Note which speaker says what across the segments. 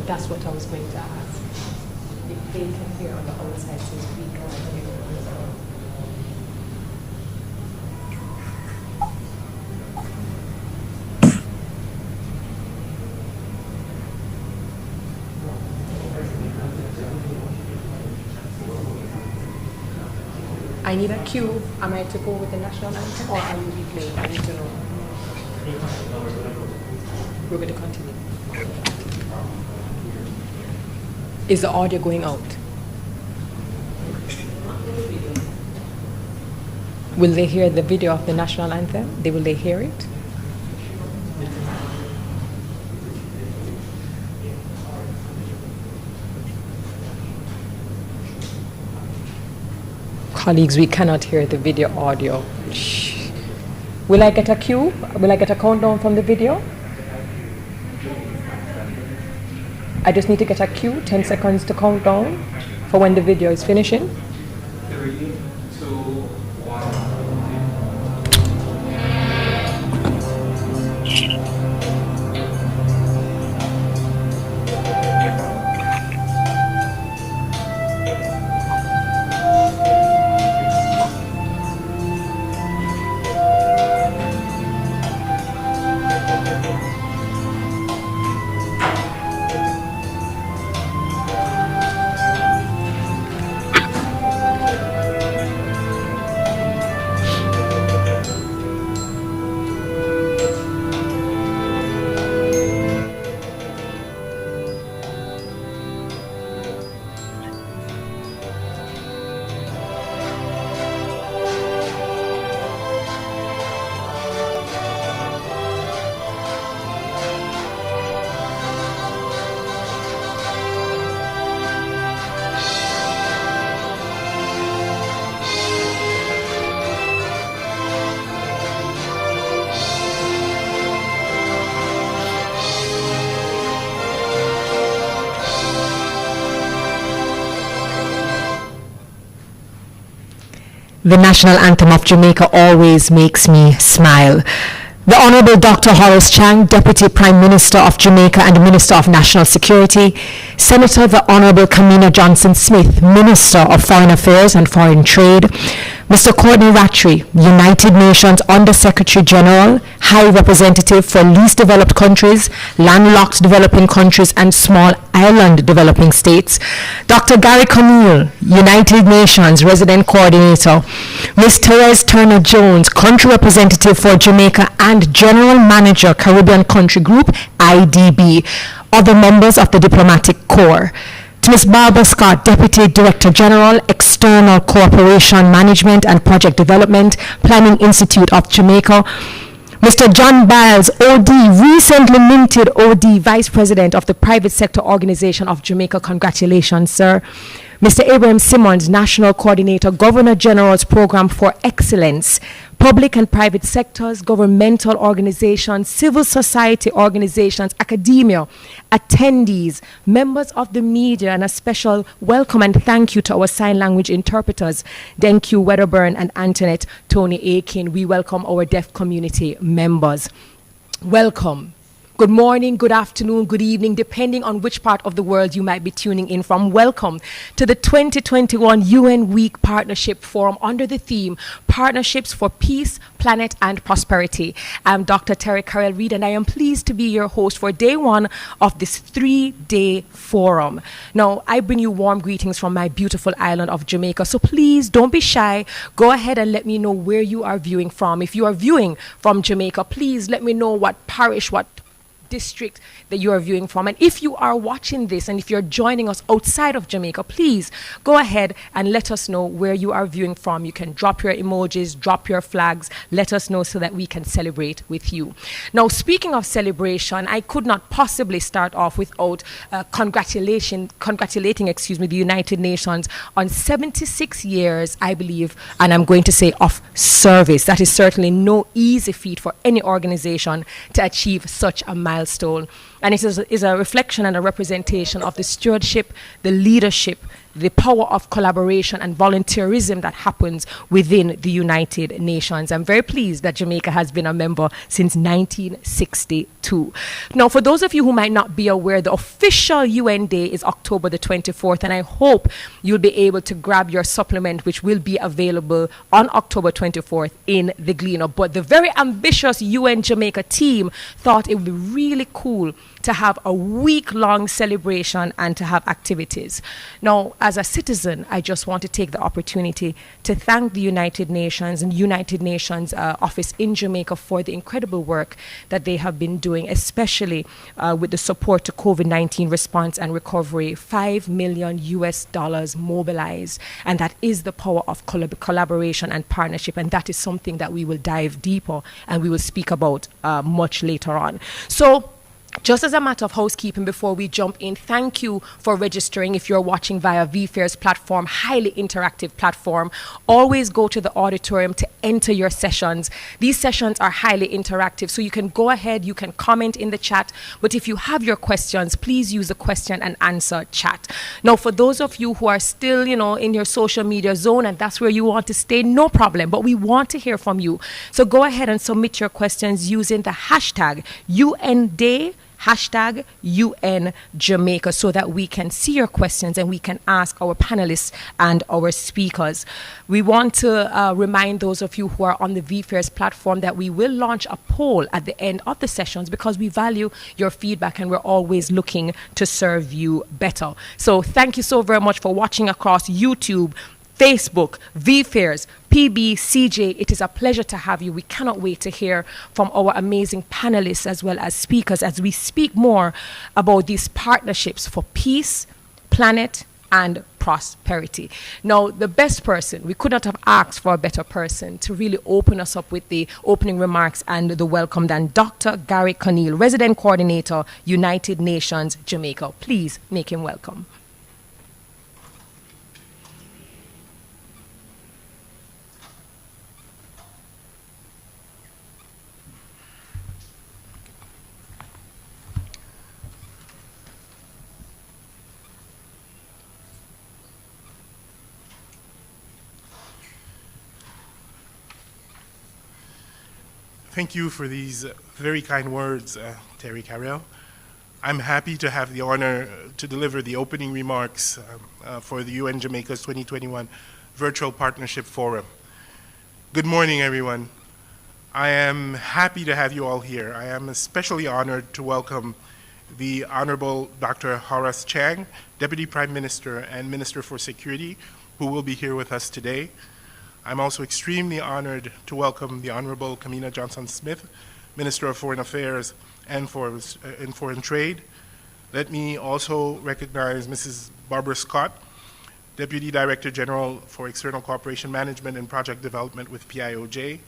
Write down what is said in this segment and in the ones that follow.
Speaker 1: That's what I was going to ask. If they can hear on the outside, since we can't hear. I need a cue. Am I to go with the national anthem or are you playing? I need to know. We're going to continue. Is the audio going out? Will they hear the video of the national anthem? Will they hear it? Colleagues, we cannot hear the video audio. Shh. Will I get a cue? Will I get a countdown from the video? I just need to get a cue, 10 seconds to count down for when the video is finishing.
Speaker 2: 3, 2, 1.
Speaker 1: The national anthem of Jamaica always makes me smile. The Honorable Dr. Horace Chang, Deputy Prime Minister of Jamaica and Minister of National Security, Senator the Honorable Kamina Johnson-Smith, Minister of Foreign Affairs and Foreign Trade, Mr. Courtney Rattray, United Nations Under-Secretary General, High Representative for Least Developed Countries, Landlocked Developing Countries and Small Island Developing States, Dr. Gary Conneal, United Nations Resident Coordinator, Ms. Therese Turner-Jones, Country Representative for Jamaica and General Manager, Caribbean Country Group, IDB, other members of the Diplomatic Corps, to Ms. Barbara Scott, Deputy Director General, External Cooperation Management and Project Development, Planning Institute of Jamaica, Mr. John Biles, OD, recently minted OD, Vice President of the Private Sector Organization of Jamaica. Congratulations, sir. Mr. Abraham Simmons, National Coordinator, Governor General's Program for Excellence, public and private sectors, governmental organizations, civil society organizations, academia, attendees, members of the media, and a special welcome and thank you to our sign language interpreters, Denku Wedderburn and Antoinette Tony Aiken. We welcome our deaf community members. Welcome. Good morning, good afternoon, good evening, depending on which part of the world you might be tuning in from. Welcome to the 2021 UN Week Partnership Forum under the theme, Partnerships for Peace, Planet and Prosperity. I'm Dr. Terry Carell Reid, and I am pleased to be your host for day one of this 3-day forum. Now, I bring you warm greetings from my beautiful island of Jamaica, so please don't be shy. Go ahead and let me know where you are viewing from. If you are viewing from Jamaica, please let me know what parish, what district that you are viewing from. And if you are watching this and if you're joining us outside of Jamaica, please go ahead and let us know where you are viewing from. You can drop your emojis, drop your flags, let us know so that we can celebrate with you. Now, speaking of celebration, I could not possibly start off without congratulating the United Nations on 76 years, I believe, and I'm going to say of service. That is certainly no easy feat for any organization to achieve such a milestone. And it is a reflection and a representation of the stewardship, the leadership, the power of collaboration and volunteerism that happens within the United Nations. I'm very pleased that Jamaica has been a member since 1962. Now, for those of you who might not be aware, the official UN Day is October the 24th, and I hope you'll be able to grab your supplement, which will be available on October 24th in the Gleaner. But the very ambitious UN Jamaica team thought it would be really cool to have a week-long celebration and to have activities. Now, as a citizen, I just want to take the opportunity to thank the United Nations and United Nations office in Jamaica for the incredible work that they have been doing, especially with the support to COVID-19 response and recovery. $5 million mobilized, and that is the power of collaboration and partnership, and that is something that we will dive deeper and we will speak about much later on. So, just as a matter of housekeeping before we jump in, thank you for registering if you're watching via VFAIR's platform, highly interactive platform. Always go to the auditorium to enter your sessions. These sessions are highly interactive, so you can go ahead, you can comment in the chat, but if you have your questions, please use the question and answer chat. Now, for those of you who are still, in your social media zone and that's where you want to stay, no problem, but we want to hear from you. So go ahead and submit your questions using the hashtag UNDay, hashtag UN Jamaica, so that we can see your questions and we can ask our panelists and our speakers. We want to remind those of you who are on the VFAIR's platform that we will launch a poll at the end of the sessions because we value your feedback and we're always looking to serve you better. So thank you so very much for watching across YouTube, Facebook, VFAIRS, PB, CJ. It is a pleasure to have you. We cannot wait to hear from our amazing panelists as well as speakers as we speak more about these partnerships for peace, planet, and prosperity. Now, the best person, we could not have asked for a better person to really open us up with the opening remarks and the welcome than Dr. Gary Conneal, Resident Coordinator, United Nations, Jamaica. Please make him welcome.
Speaker 3: Thank you for these very kind words, Terry Carrell. I'm happy to have the honor to deliver the opening remarks for the UN Jamaica's 2021 Virtual Partnership Forum. Good morning, everyone. I am happy to have you all here. I am especially honored to welcome the Honorable Dr. Horace Chang, Deputy Prime Minister and Minister for Security, who will be here with us today. I'm also extremely honored to welcome the Honorable Kamina Johnson-Smith, Minister of Foreign Affairs and Foreign Trade. Let me also recognize Mrs. Barbara Scott, Deputy Director General for External Cooperation Management and Project Development with PIOJ.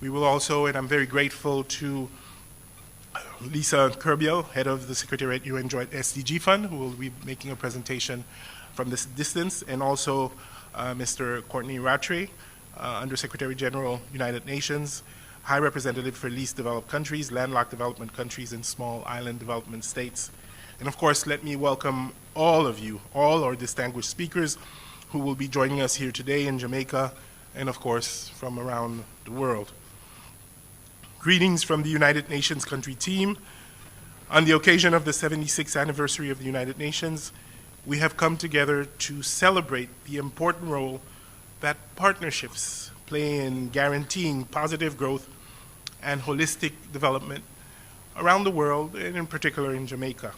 Speaker 3: We will also, and I'm very grateful to Lisa Kerbiel, Head of the Secretariat UN Joint SDG Fund, who will be making a presentation from this distance, and also Mr. Courtney Rattray, Undersecretary General, United Nations, High Representative for Least Developed Countries, Landlocked Development Countries, and Small Island Development States. And of course, let me welcome all of you, all our distinguished speakers who will be joining us here today in Jamaica, and of course, from around the world. Greetings from the United Nations country team. On the occasion of the 76th anniversary of the United Nations, we have come together to celebrate the important role that partnerships play in guaranteeing positive growth and holistic development around the world, and in particular in Jamaica.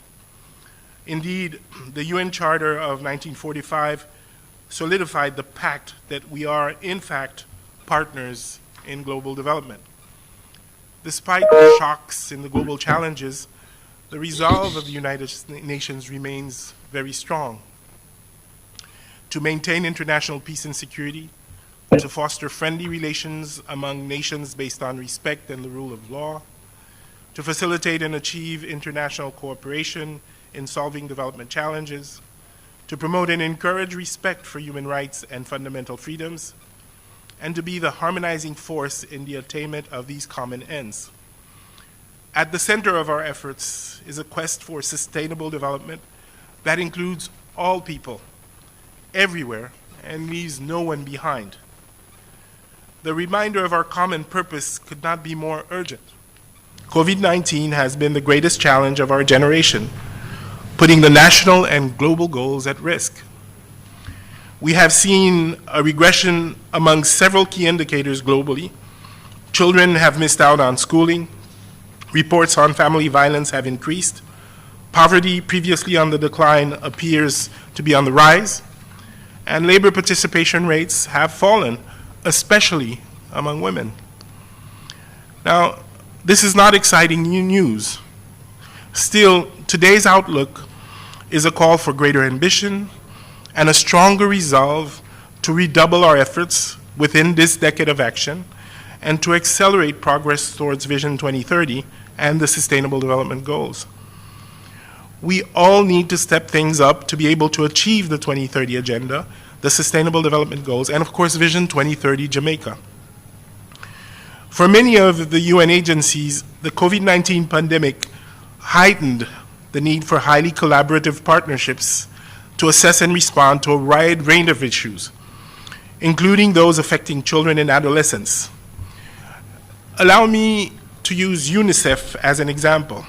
Speaker 3: Indeed, the UN Charter of 1945 solidified the pact that we are, in fact, partners in global development. Despite the shocks and the global challenges, the resolve of the United Nations remains very strong to maintain international peace and security, to foster friendly relations among nations based on respect and the rule of law, to facilitate and achieve international cooperation in solving development challenges, to promote and encourage respect for human rights and fundamental freedoms, and to be the harmonizing force in the attainment of these common ends. At the center of our efforts is a quest for sustainable development that includes all people, everywhere and leaves no one behind. The reminder of our common purpose could not be more urgent. COVID-19 has been the greatest challenge of our generation, putting the national and global goals at risk. We have seen a regression among several key indicators globally. Children have missed out on schooling. Reports on family violence have increased. Poverty, previously on the decline, appears to be on the rise. And labor participation rates have fallen, especially among women. Now, this is not exciting new news. Still, today's outlook is a call for greater ambition and a stronger resolve to redouble our efforts within this decade of action and to accelerate progress towards Vision 2030 and the Sustainable Development Goals. We all need to step things up to be able to achieve the 2030 Agenda, the Sustainable Development Goals, and of course Vision 2030 Jamaica. For many of the UN agencies, the COVID-19 pandemic heightened the need for highly collaborative partnerships to assess and respond to a wide range of issues, including those affecting children and adolescents. Allow me to use UNICEF as an example,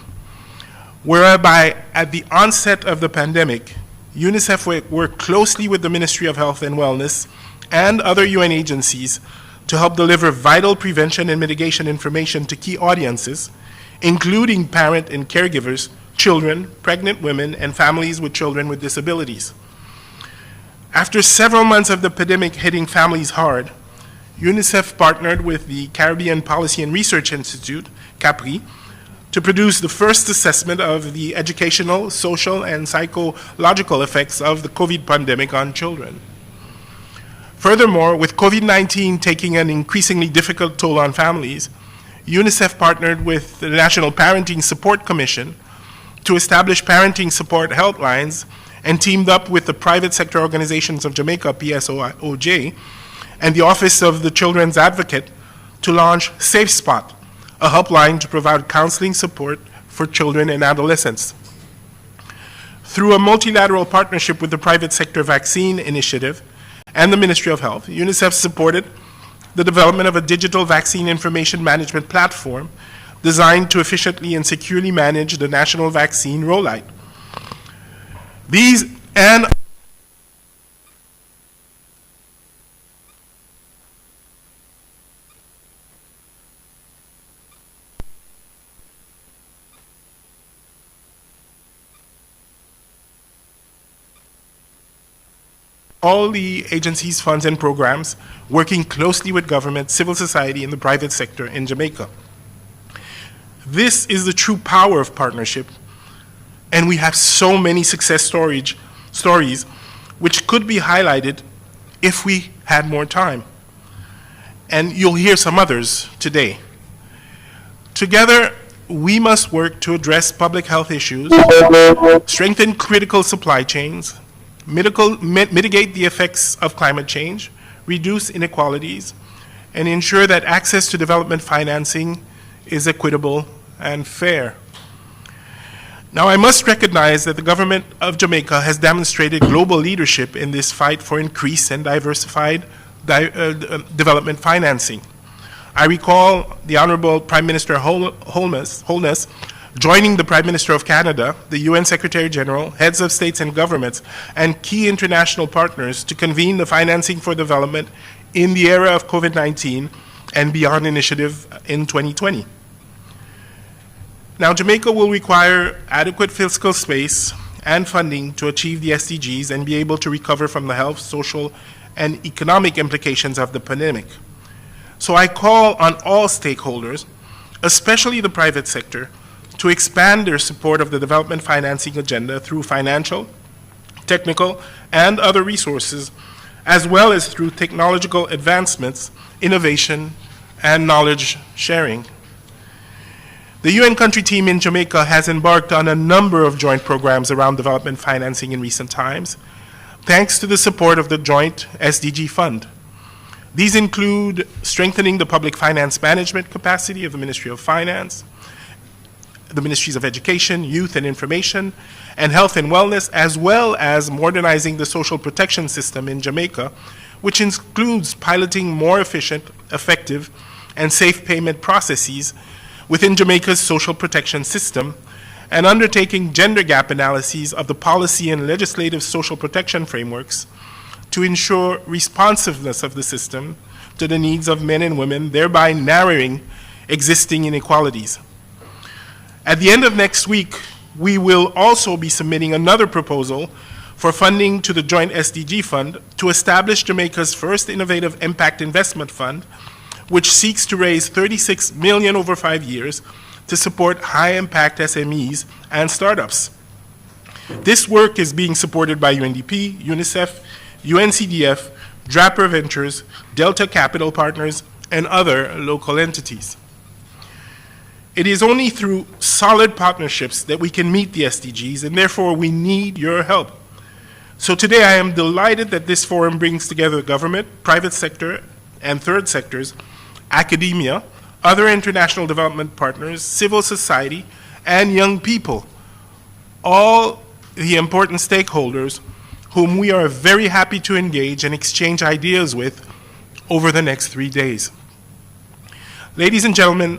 Speaker 3: whereby at the onset of the pandemic, UNICEF worked closely with the Ministry of Health and Wellness and other UN agencies to help deliver vital prevention and mitigation information to key audiences, including parent and caregivers, children, pregnant women, and families with children with disabilities. After several months of the pandemic hitting families hard, UNICEF partnered with the Caribbean Policy and Research Institute, CAPRI, to produce the first assessment of the educational, social, and psychological effects of the COVID pandemic on children. Furthermore, with COVID-19 taking an increasingly difficult toll on families, UNICEF partnered with the National Parenting Support Commission to establish parenting support helplines and teamed up with the private sector organizations of Jamaica, PSOJ, and the Office of the Children's Advocate to launch Safe Spot, a helpline to provide counseling support for children and adolescents. Through a multilateral partnership with the Private Sector Vaccine Initiative and the Ministry of Health, UNICEF supported the development of a digital vaccine information management platform designed to efficiently and securely manage the national vaccine rollout. These and all the agencies, funds, and programs working closely with government, civil society, and the private sector in Jamaica. This is the true power of partnership, and we have so many success stories which could be highlighted if we had more time. And you'll hear some others today. Together, we must work to address public health issues, strengthen critical supply chains, mitigate the effects of climate change, reduce inequalities, and ensure that access to development financing is equitable and fair. Now, I must recognize that the government of Jamaica has demonstrated global leadership in this fight for increased and diversified development financing. I recall the Honorable Prime Minister Holness joining the Prime Minister of Canada, the UN Secretary General, heads of states and governments, and key international partners to convene the Financing for Development in the Era of COVID-19 and Beyond initiative in 2020. Now, Jamaica will require adequate fiscal space and funding to achieve the SDGs and be able to recover from the health, social, and economic implications of the pandemic. So I call on all stakeholders, especially the private sector, to expand their support of the development financing agenda through financial, technical, and other resources, as well as through technological advancements, innovation, and knowledge sharing. The UN country team in Jamaica has embarked on a number of joint programs around development financing in recent times, thanks to the support of the joint SDG Fund. These include strengthening the public finance management capacity of the Ministry of Finance, the Ministries of Education, Youth and Information, and Health and Wellness, as well as modernizing the social protection system in Jamaica, which includes piloting more efficient, effective, and safe payment processes within Jamaica's social protection system, and undertaking gender gap analyses of the policy and legislative social protection frameworks to ensure responsiveness of the system to the needs of men and women, thereby narrowing existing inequalities. At the end of next week, we will also be submitting another proposal for funding to the joint SDG Fund to establish Jamaica's first innovative impact investment fund, which seeks to raise $36 million over 5 years to support high-impact SMEs and startups. This work is being supported by UNDP, UNICEF, UNCDF, Draper Ventures, Delta Capital Partners, and other local entities. It is only through solid partnerships that we can meet the SDGs, and therefore we need your help. So today I am delighted that this forum brings together government, private sector, and third sectors, academia, other international development partners, civil society, and young people, all the important stakeholders whom we are very happy to engage and exchange ideas with over the next 3 days. Ladies and gentlemen,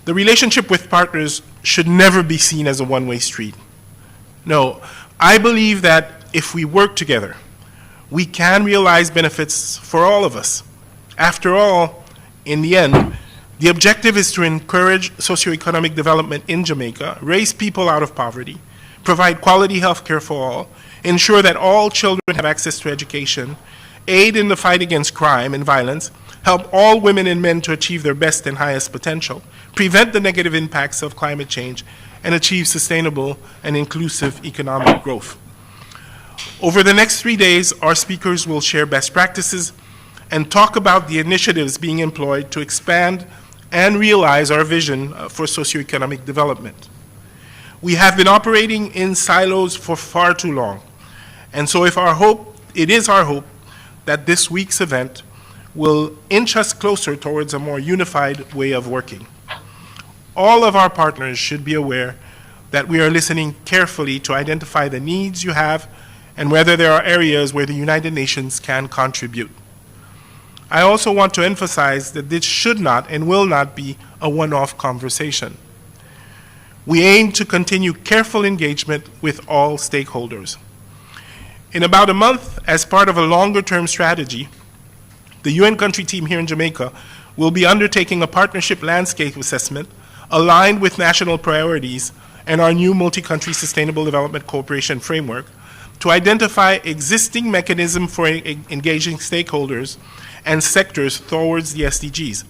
Speaker 3: the relationship with partners should never be seen as a one-way street. No, I believe that if we work together, we can realize benefits for all of us. After all, in the end, the objective is to encourage socioeconomic development in Jamaica, raise people out of poverty, provide quality health care for all, ensure that all children have access to education, aid in the fight against crime and violence, help all women and men to achieve their best and highest potential, prevent the negative impacts of climate change, and achieve sustainable and inclusive economic growth. Over the next 3 days, our speakers will share best practices and talk about the initiatives being employed to expand and realize our vision for socioeconomic development. We have been operating in silos for far too long, and so it is our hope that this week's event will inch us closer towards a more unified way of working. All of our partners should be aware that we are listening carefully to identify the needs you have and whether there are areas where the United Nations can contribute. I also want to emphasize that this should not and will not be a one-off conversation. We aim to continue careful engagement with all stakeholders. In about a month, as part of a longer-term strategy, the UN country team here in Jamaica will be undertaking a partnership landscape assessment aligned with national priorities and our new multi-country sustainable development cooperation framework to identify existing mechanisms for engaging stakeholders and sectors towards the SDGs,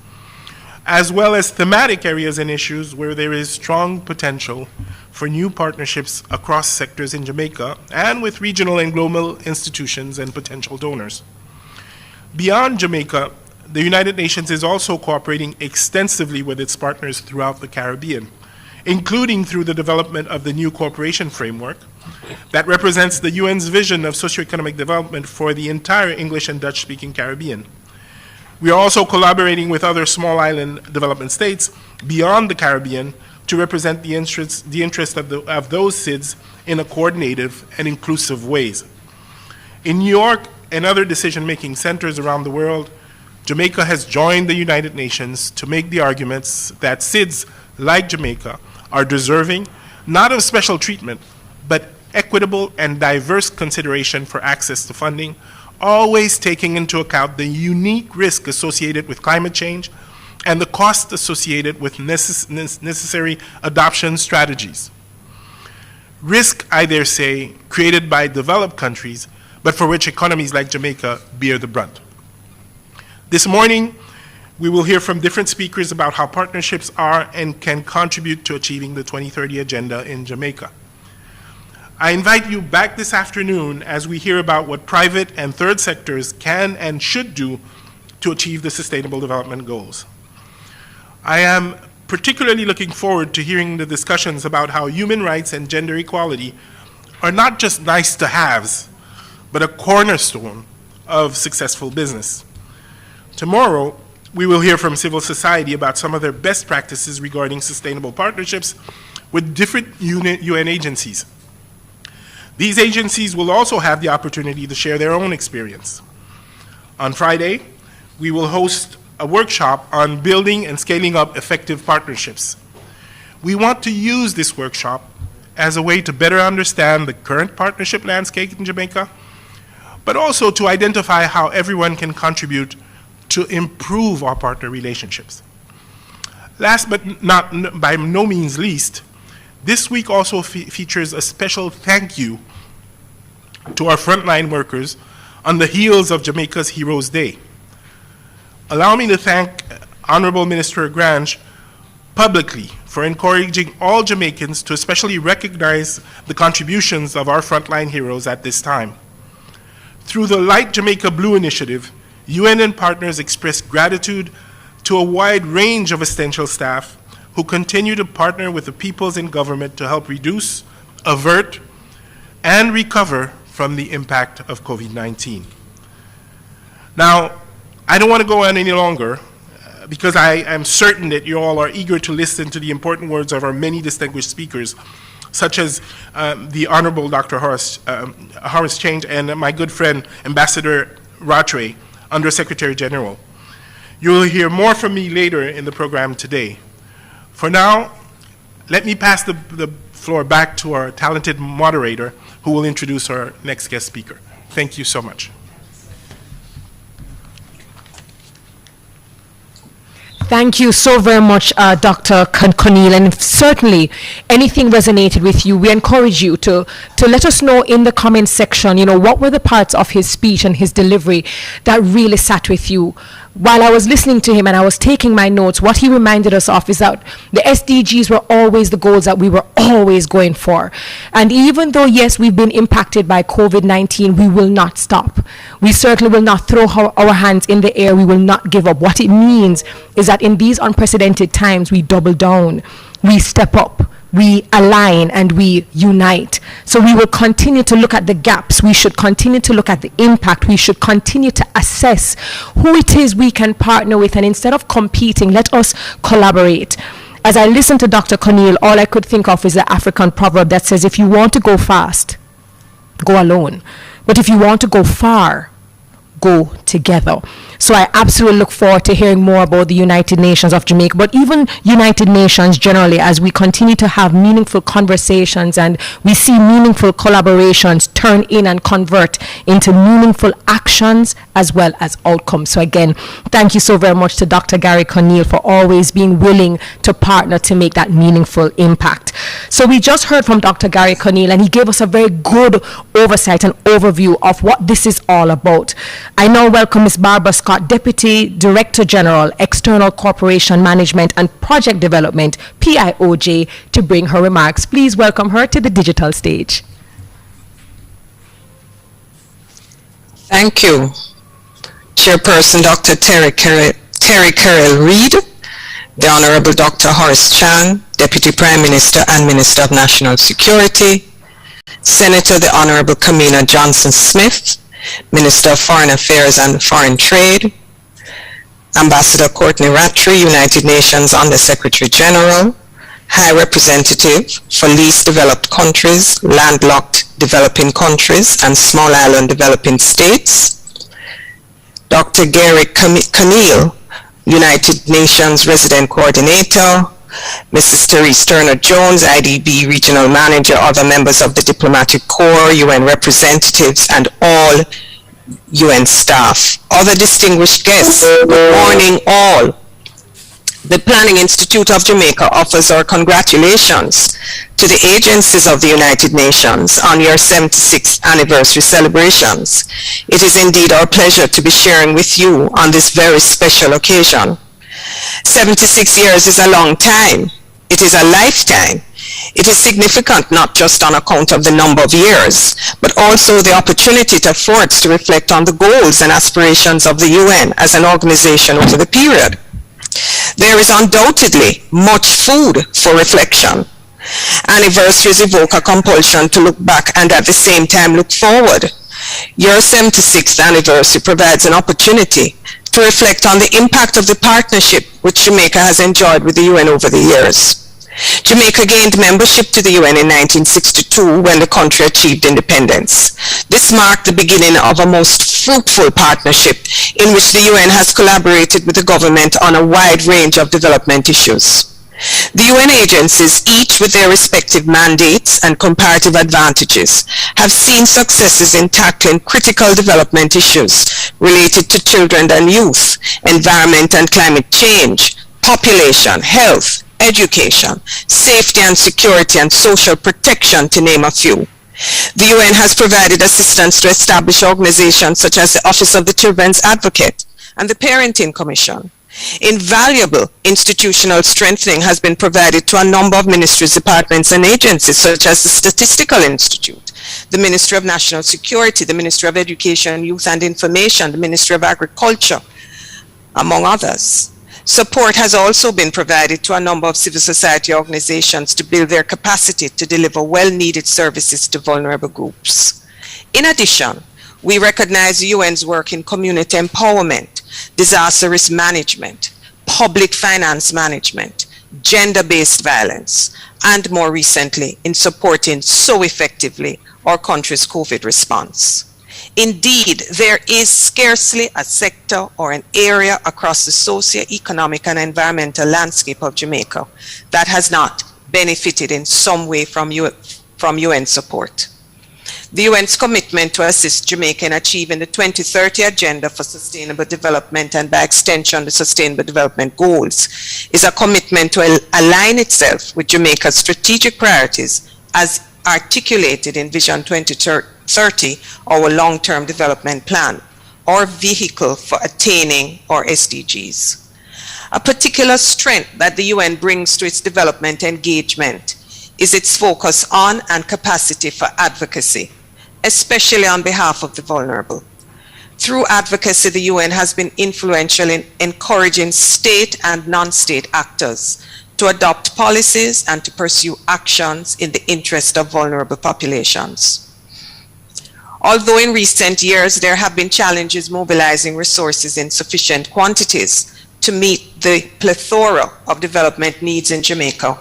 Speaker 3: as well as thematic areas and issues where there is strong potential for new partnerships across sectors in Jamaica and with regional and global institutions and potential donors. Beyond Jamaica, the United Nations is also cooperating extensively with its partners throughout the Caribbean, including through the development of the new cooperation framework that represents the UN's vision of socioeconomic development for the entire English and Dutch-speaking Caribbean. We are also collaborating with other small island development states beyond the Caribbean to represent the interest of those SIDS in a coordinated and inclusive ways. In New York and other decision-making centers around the world, Jamaica has joined the United Nations to make the arguments that SIDS, like Jamaica, are deserving not of special treatment, but equitable and diverse consideration for access to funding, always taking into account the unique risk associated with climate change and the cost associated with necessary adoption strategies. Risk, I dare say, created by developed countries, but for which economies like Jamaica bear the brunt. This morning, we will hear from different speakers about how partnerships are and can contribute to achieving the 2030 agenda in Jamaica. I invite you back this afternoon as we hear about what private and third sectors can and should do to achieve the Sustainable Development Goals. I am particularly looking forward to hearing the discussions about how human rights and gender equality are not just nice-to-haves, but a cornerstone of successful business. Tomorrow, we will hear from civil society about some of their best practices regarding sustainable partnerships with different UN agencies. These agencies will also have the opportunity to share their own experience. On Friday, we will host a workshop on building and scaling up effective partnerships. We want to use this workshop as a way to better understand the current partnership landscape in Jamaica, but also to identify how everyone can contribute to improve our partner relationships. Last but not by no means least, this week also features a special thank you to our frontline workers on the heels of Jamaica's Heroes Day. Allow me to thank Honorable Minister Grange publicly for encouraging all Jamaicans to especially recognize the contributions of our frontline heroes at this time. Through the Light Jamaica Blue initiative, UN and partners express gratitude to a wide range of essential staff who continue to partner with the peoples in government to help reduce, avert, and recover from the impact of COVID-19. Now, I don't want to go on any longer because I am certain that you all are eager to listen to the important words of our many distinguished speakers, such as the Honorable Dr. Horace Change and my good friend, Ambassador Rattray, Undersecretary General. You will hear more from me later in the program today. For now, let me pass the floor back to our talented moderator, who will introduce our next guest speaker. Thank you so much.
Speaker 1: Thank you so very much, Dr. Cornel, and if certainly anything resonated with you, we encourage you to let us know in the comments section, what were the parts of his speech and his delivery that really sat with you. While I was listening to him and I was taking my notes, what he reminded us of is that the SDGs were always the goals that we were always going for. And even though, yes, we've been impacted by COVID-19, we will not stop. We certainly will not throw our hands in the air. We will not give up. What it means is that in these unprecedented times, we double down, we step up, we align, and we unite. So we will continue to look at the gaps. We should continue to look at the impact. We should continue to assess who it is we can partner with, and instead of competing, let us collaborate. As I listened to Dr. Cornel, all I could think of is the African proverb that says, if you want to go fast, go alone. But if you want to go far, go together. So I absolutely look forward to hearing more about the United Nations of Jamaica, but even United Nations generally, as we continue to have meaningful conversations and we see meaningful collaborations turn in and convert into meaningful actions as well as outcomes. So again, thank you so very much to Dr. Gary Cornel for always being willing to partner to make that meaningful impact. So we just heard from Dr. Gary Cornel, and he gave us a very good oversight and overview of what this is all about. I now welcome Ms. Barbara Scott, Deputy Director General, External Corporation Management and Project Development, PIOJ, to bring her remarks. Please welcome her to the digital stage.
Speaker 4: Thank you, Chairperson Dr. Terry Carroll Reid, the Honorable Dr. Horace Chang, Deputy Prime Minister and Minister of National Security, Senator the Honorable Kamina Johnson-Smith, Minister of Foreign Affairs and Foreign Trade, Ambassador Courtney Rattray, United Nations Under Secretary General, High Representative for Least Developed Countries, Landlocked Developing Countries, and Small Island Developing States, Dr. Gary Cornel, United Nations Resident Coordinator, Mrs. Therese Turner-Jones, IDB Regional Manager, other members of the Diplomatic Corps, UN representatives, and all UN staff. Other distinguished guests, good morning all. The Planning Institute of Jamaica offers our congratulations to the agencies of the United Nations on your 76th anniversary celebrations. It is indeed our pleasure to be sharing with you on this very special occasion. 76 years is a long time. It is a lifetime. It is significant not just on account of the number of years, but also the opportunity it affords to reflect on the goals and aspirations of the UN as an organization over the period. There is undoubtedly much food for reflection. Anniversaries evoke a compulsion to look back and at the same time look forward. Your 76th anniversary provides an opportunity to reflect on the impact of the partnership which Jamaica has enjoyed with the UN over the years. Jamaica gained membership to the UN in 1962 when the country achieved independence. This marked the beginning of a most fruitful partnership in which the UN has collaborated with the government on a wide range of development issues. The UN agencies, each with their respective mandates and comparative advantages, have seen successes in tackling critical development issues related to children and youth, environment and climate change, population, health, education, safety and security, and social protection, to name a few. The UN has provided assistance to establish organizations such as the Office of the Children's Advocate and the Parenting Commission. Invaluable institutional strengthening has been provided to a number of ministries, departments, and agencies such as the Statistical Institute, the Ministry of National Security, the Ministry of Education, Youth and Information, the Ministry of Agriculture, among others. Support has also been provided to a number of civil society organizations to build their capacity to deliver well-needed services to vulnerable groups. In addition, we recognize the UN's work in community empowerment, disaster risk management, public finance management, gender-based violence, and more recently in supporting so effectively our country's COVID response. Indeed, there is scarcely a sector or an area across the socio-economic and environmental landscape of Jamaica that has not benefited in some way from UN support. The UN's commitment to assist Jamaica in achieving the 2030 Agenda for Sustainable Development and by extension the Sustainable Development Goals is a commitment to align itself with Jamaica's strategic priorities as articulated in Vision 2030, our long-term development plan, our vehicle for attaining our SDGs. A particular strength that the UN brings to its development engagement is its focus on and capacity for advocacy, especially on behalf of the vulnerable. Through advocacy, the UN has been influential in encouraging state and non-state actors to adopt policies and to pursue actions in the interest of vulnerable populations. Although in recent years there have been challenges mobilizing resources in sufficient quantities to meet the plethora of development needs in Jamaica,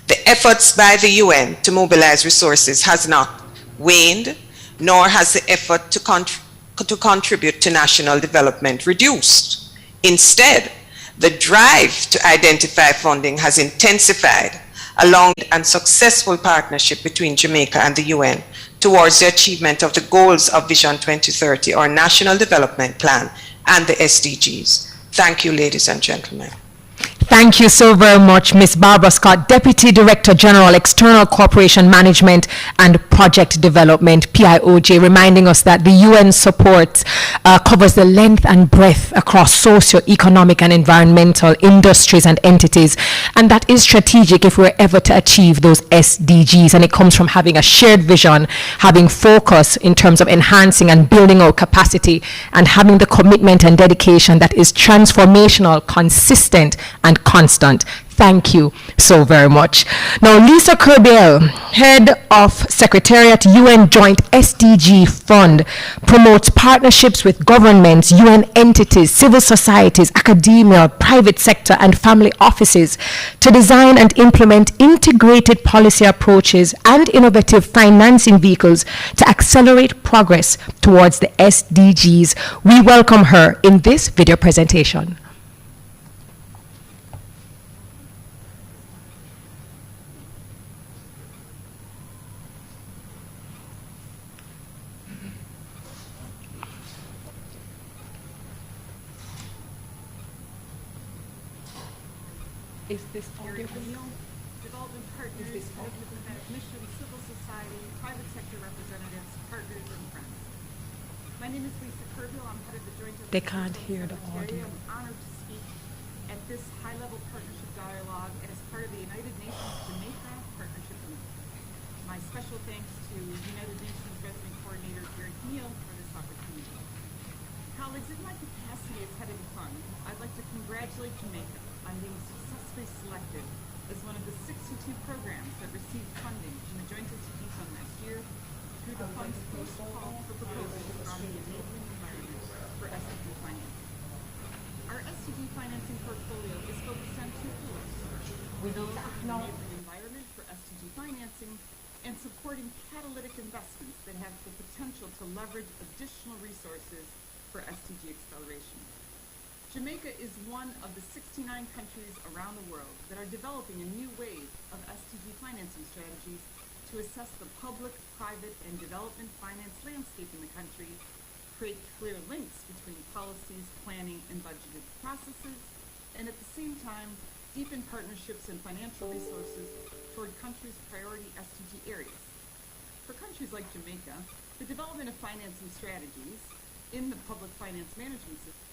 Speaker 4: the efforts by the UN to mobilize resources has not waned, nor has the effort to contribute to national development reduced. Instead, the drive to identify funding has intensified along and successful partnership between Jamaica and the UN towards the achievement of the goals of Vision 2030, our National Development Plan, and the SDGs. Thank you, ladies and gentlemen.
Speaker 1: Thank you so very much, Ms. Barbara Scott, Deputy Director General, External Cooperation Management and Project Development, PIOJ, reminding us that the UN support covers the length and breadth across socio-economic and environmental industries and entities, and that is strategic if we're ever to achieve those SDGs, and it comes from having a shared vision, having focus in terms of enhancing and building our capacity, and having the commitment and dedication that is transformational, consistent, and constant. Thank you so very much. Now, Lisa Kerbiel, Head of Secretariat, UN Joint SDG Fund, promotes partnerships with governments, UN entities, civil societies, academia, private sector, and family offices to design and implement integrated policy approaches and innovative financing vehicles to accelerate progress towards the SDGs. We welcome her in this video presentation.
Speaker 5: Is this audio for you? Development partners, mission, civil society, private sector representatives, partners, and friends. My name is Lisa Kerbiel. I'm head of the Joint.
Speaker 1: They can't hear the audio.
Speaker 5: I'm honored to speak at this high-level partnership dialogue and as part of the United Nations Jamaica Partnership Group. My special thanks to United Nations Resident Coordinator Gary Neal for this opportunity. Colleagues, in my capacity as head of the fund, I'd like to congratulate Jamaica on being successfully selected as one of the 62 programs that received funding from the Joint SDG Fund last year through the fund's post call for proposals from the enabling environment for SDG financing. Our SDG financing portfolio is focused on two pillars: development and enabling environment Financing, and supporting catalytic investments that have the potential to leverage additional resources for SDG acceleration. Jamaica is one of the 69 countries around the world that are developing a new wave of SDG financing strategies to assess the public, private, and development finance landscape in the country, create clear links between policies, planning, and budgeted processes, and at the same time, deepen partnerships and financial resources toward countries' priority SDG areas. For countries like Jamaica, the development of financing strategies in the public finance management system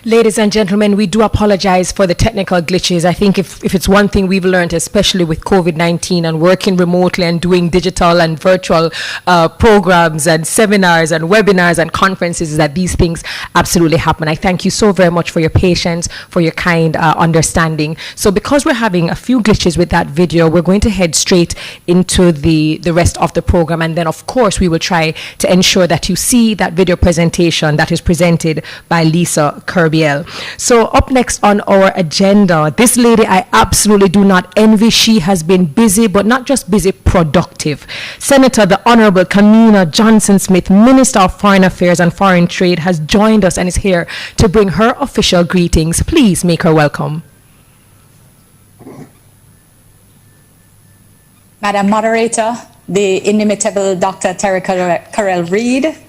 Speaker 1: Ladies and gentlemen, we do apologize for the technical glitches. I think if it's one thing we've learned, especially with COVID-19 and working remotely and doing digital and virtual programs and seminars and webinars and conferences, is that these things absolutely happen. I thank you so very much for your patience, for your kind understanding. So because we're having a few glitches with that video, we're going to head straight into the rest of the program. And then, of course, we will try to ensure that you see that video presentation that is presented by Lisa Kirby. So up next on our agenda, this lady I absolutely do not envy. She has been busy, but not just busy, productive. Senator, the Honorable Kamina Johnson-Smith, Minister of Foreign Affairs and Foreign Trade, has joined us and is here to bring her official greetings. Please make her welcome.
Speaker 6: Madam Moderator, the inimitable Dr. Terry Carrell-Reid,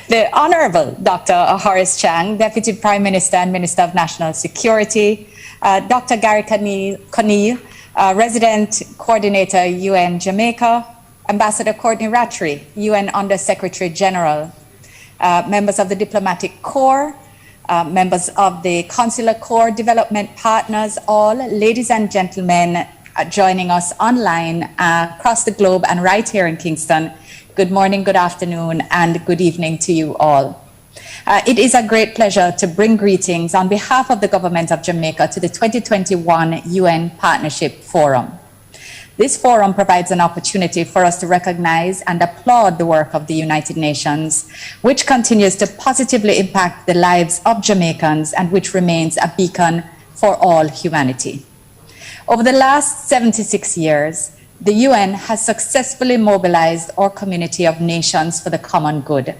Speaker 6: the Honorable Dr. Horace Chang, Deputy Prime Minister and Minister of National Security, Dr. Gary Conille, Resident Coordinator, UN Jamaica, Ambassador Courtney Rattray, UN Under Secretary General, members of the Diplomatic Corps, members of the Consular Corps, development partners, all ladies and gentlemen joining us online across the globe and right here in Kingston. Good morning, good afternoon, and good evening to you all. It is a great pleasure to bring greetings on behalf of the Government of Jamaica to the 2021 UN Partnership Forum. This forum provides an opportunity for us to recognize and applaud the work of the United Nations, which continues to positively impact the lives of Jamaicans and which remains a beacon for all humanity. Over the last 76 years, the UN has successfully mobilized our community of nations for the common good,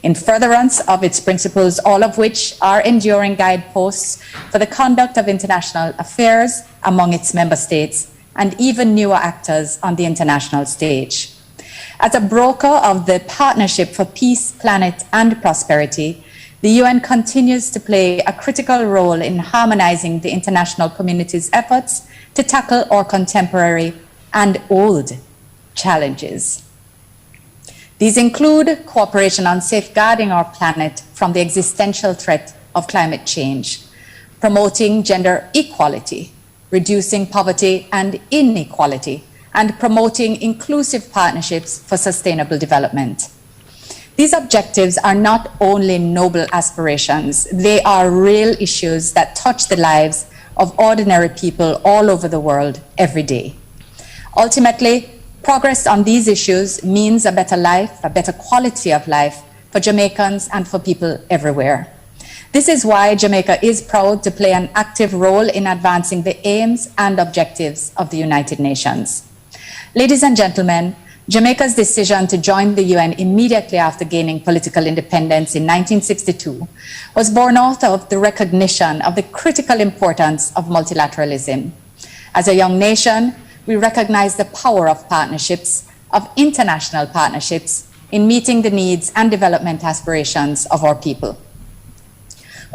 Speaker 6: in furtherance of its principles, all of which are enduring guideposts for the conduct of international affairs among its member states and even newer actors on the international stage. As a broker of the Partnership for Peace, Planet and Prosperity, the UN continues to play a critical role in harmonizing the international community's efforts to tackle our contemporary and old challenges. These include cooperation on safeguarding our planet from the existential threat of climate change, promoting gender equality, reducing poverty and inequality, and promoting inclusive partnerships for sustainable development. These objectives are not only noble aspirations, they are real issues that touch the lives of ordinary people all over the world every day. Ultimately, progress on these issues means a better life, a better quality of life for Jamaicans and for people everywhere. This is why Jamaica is proud to play an active role in advancing the aims and objectives of the United Nations. Ladies and gentlemen, Jamaica's decision to join the UN immediately after gaining political independence in 1962 was born out of the recognition of the critical importance of multilateralism. As a young nation, we recognize the power of partnerships, of international partnerships, in meeting the needs and development aspirations of our people.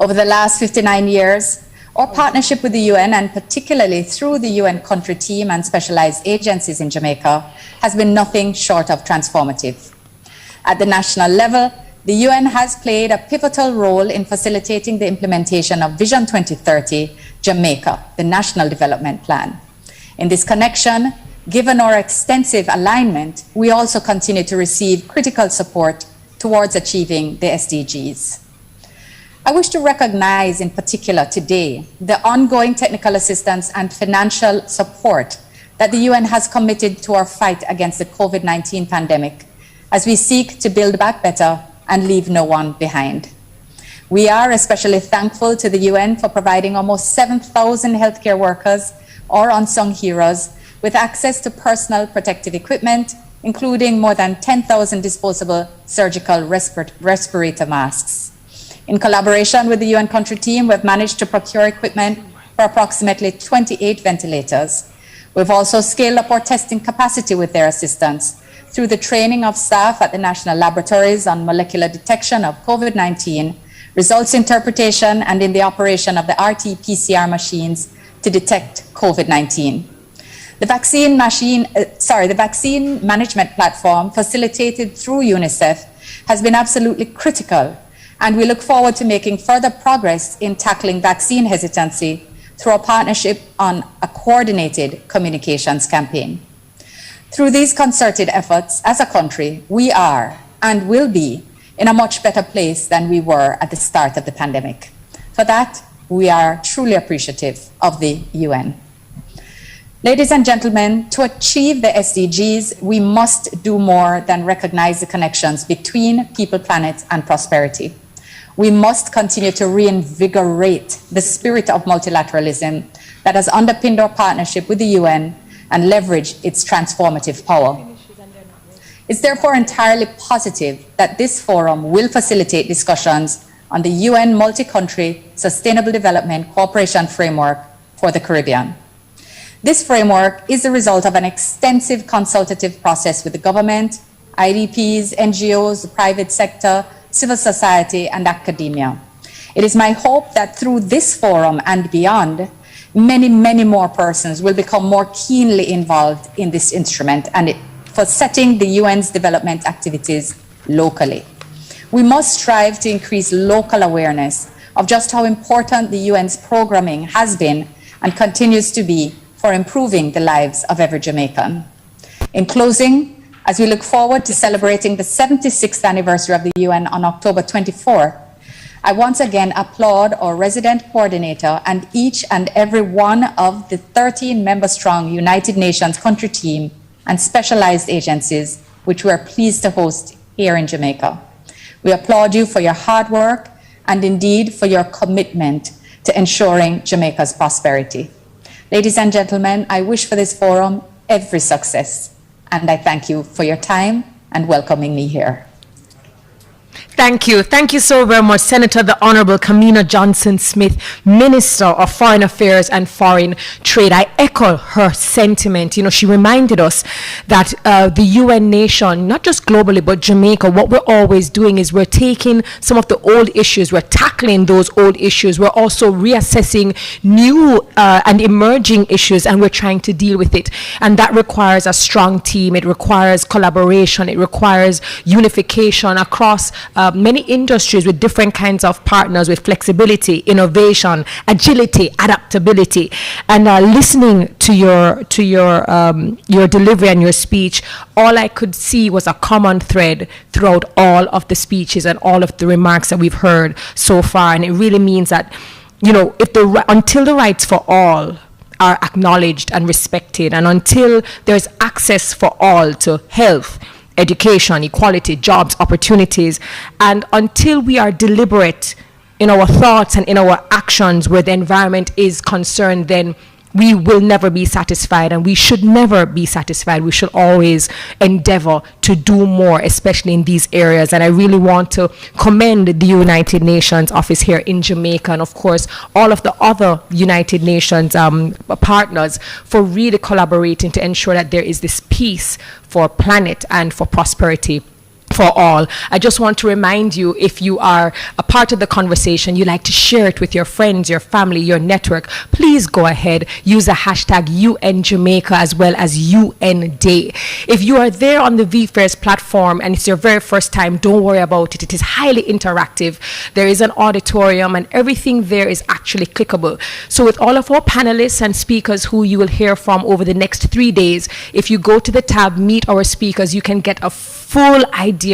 Speaker 6: Over the last 59 years, our partnership with the UN, and particularly through the UN country team and specialized agencies in Jamaica, has been nothing short of transformative. At the national level, the UN has played a pivotal role in facilitating the implementation of Vision 2030 Jamaica, the National Development Plan. In this connection, given our extensive alignment, we also continue to receive critical support towards achieving the SDGs. I wish to recognize in particular today the ongoing technical assistance and financial support that the UN has committed to our fight against the COVID-19 pandemic as we seek to build back better and leave no one behind. We are especially thankful to the UN for providing almost 7,000 healthcare workers or unsung heroes with access to personal protective equipment, including more than 10,000 disposable surgical respirator masks. In collaboration with the UN country team, we've managed to procure equipment for approximately 28 ventilators. We've also scaled up our testing capacity with their assistance through the training of staff at the national laboratories on molecular detection of COVID-19, results interpretation, and in the operation of the RT-PCR machines to detect COVID-19. The vaccine management platform facilitated through UNICEF has been absolutely critical, and we look forward to making further progress in tackling vaccine hesitancy through a partnership on a coordinated communications campaign. Through these concerted efforts, as a country, we are and will be in a much better place than we were at the start of the pandemic. For that, we are truly appreciative of the UN. Ladies and gentlemen, to achieve the SDGs, we must do more than recognize the connections between people, planet, and prosperity. We must continue to reinvigorate the spirit of multilateralism that has underpinned our partnership with the UN and leveraged its transformative power. It's therefore entirely positive that this forum will facilitate discussions on the UN multi-country Sustainable Development Cooperation Framework for the Caribbean. This framework is the result of an extensive consultative process with the government, IDPs, NGOs, the private sector, civil society, and academia. It is my hope that through this forum and beyond, many more persons will become more keenly involved in this instrument and for setting the UN's development activities locally. We must strive to increase local awareness of just how important the UN's programming has been and continues to be for improving the lives of every Jamaican. In closing, as we look forward to celebrating the 76th anniversary of the UN on October 24th, I once again applaud our resident coordinator and each and every one of the 13 member-strong United Nations country team and specialized agencies, which we are pleased to host here in Jamaica. We applaud you for your hard work and indeed for your commitment to ensuring Jamaica's prosperity. Ladies and gentlemen, I wish for this forum every success, and I thank you for your time and welcoming me here.
Speaker 1: Thank you. Thank you so very much, Senator the Honorable Kamina Johnson-Smith, Minister of Foreign Affairs and Foreign Trade. I echo her sentiment. You know, she reminded us that the UN nation, not just globally, but Jamaica, what we're always doing is we're taking some of the old issues, we're tackling those old issues, we're also reassessing new and emerging issues, and we're trying to deal with it. And that requires a strong team, it requires collaboration, it requires unification across many industries with different kinds of partners, with flexibility, innovation, agility, adaptability. And listening to your delivery and your speech, all I could see was a common thread throughout all of the speeches and all of the remarks that we've heard so far. And it really means that, you know, until the rights for all are acknowledged and respected, and until there's access for all to health, education, equality, jobs, opportunities, and until we are deliberate in our thoughts and in our actions where the environment is concerned, then we will never be satisfied, and we should never be satisfied. We should always endeavor to do more, especially in these areas. And I really want to commend the United Nations office here in Jamaica, and of course all of the other United Nations partners, for really collaborating to ensure that there is this peace for planet and for prosperity for all. I just want to remind you, if you are a part of the conversation, you like to share it with your friends, your family, your network, please go ahead, use the hashtag UN Jamaica as well as UN Day. If you are there on the VFairs platform and it's your very first time, don't worry about it. It is highly interactive. There is an auditorium and everything there is actually clickable. So with all of our panelists and speakers who you will hear from over the next 3 days, if you go to the tab Meet Our Speakers, you can get a full idea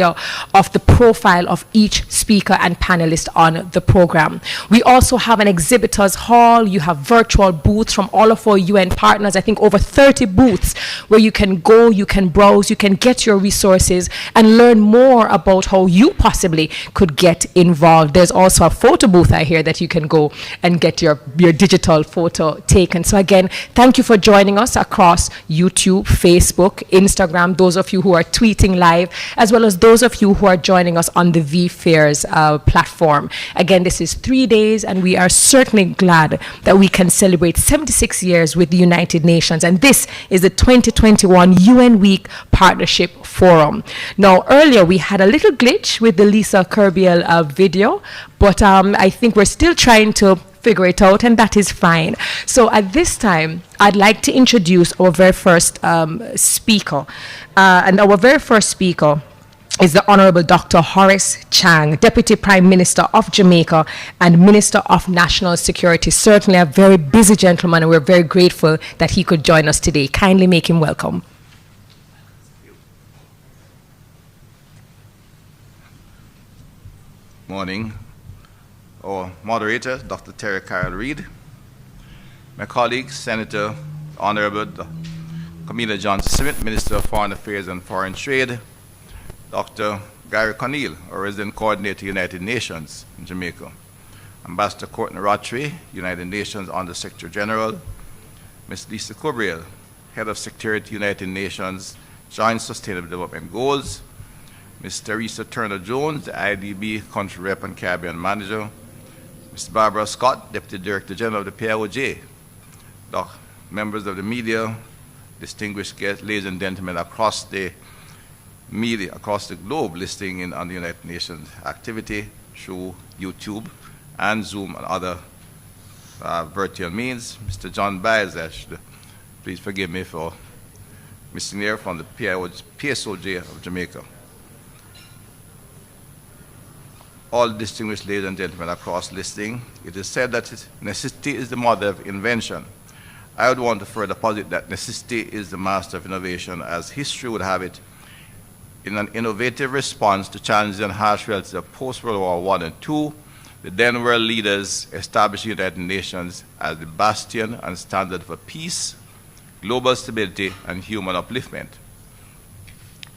Speaker 1: of the profile of each speaker and panelist on the program. We also have an exhibitors hall. You have virtual booths from all of our UN partners. I think over 30 booths where you can go, you can browse, you can get your resources and learn more about how you possibly could get involved. There's also a photo booth I hear that you can go and get your digital photo taken. So again, thank you for joining us across YouTube, Facebook, Instagram, those of you who are tweeting live, as well as those of you who are joining us on the VFairs platform. Again, this is 3 days, and we are certainly glad that we can celebrate 76 years with the United Nations, and this is the 2021 UN Week Partnership Forum. Now, earlier we had a little glitch with the Lisa Kerbiel video, but I think we're still trying to figure it out, and that is fine. So at this time, I'd like to introduce our very first speaker. And our very first speaker is the Honorable Dr. Horace Chang, Deputy Prime Minister of Jamaica and Minister of National Security. Certainly a very busy gentleman, and we're very grateful that he could join us today. Kindly make him welcome.
Speaker 7: Morning. Our moderator, Dr. Terry Carroll Reid, my colleague, Senator Honorable Camilla Johnson-Smith, Minister of Foreign Affairs and Foreign Trade, Dr. Gary Conneal, our Resident Coordinator, United Nations in Jamaica, Ambassador Courtney Rattray, United Nations Under Secretary General, Ms. Lisa Kubriel, Head of Security, United Nations Joint Sustainable Development Goals, Ms. Teresa Turner-Jones, the IDB Country Rep and Caribbean Manager, Ms. Barbara Scott, Deputy Director General of the PIOJ, members of the media, distinguished guests, ladies and gentlemen across the media, across the globe, listening in on the United Nations activity through YouTube and Zoom and other virtual means. Mr. John Baez, please forgive me for missing there, from the PSOJ of Jamaica. All distinguished ladies and gentlemen across listening, it is said that necessity is the mother of invention. I would want to further posit that necessity is the master of innovation, as history would have it. In an innovative response to challenges and harsh realities of post-World War I and II, the then world leaders established the United Nations as the bastion and standard for peace, global stability, and human upliftment.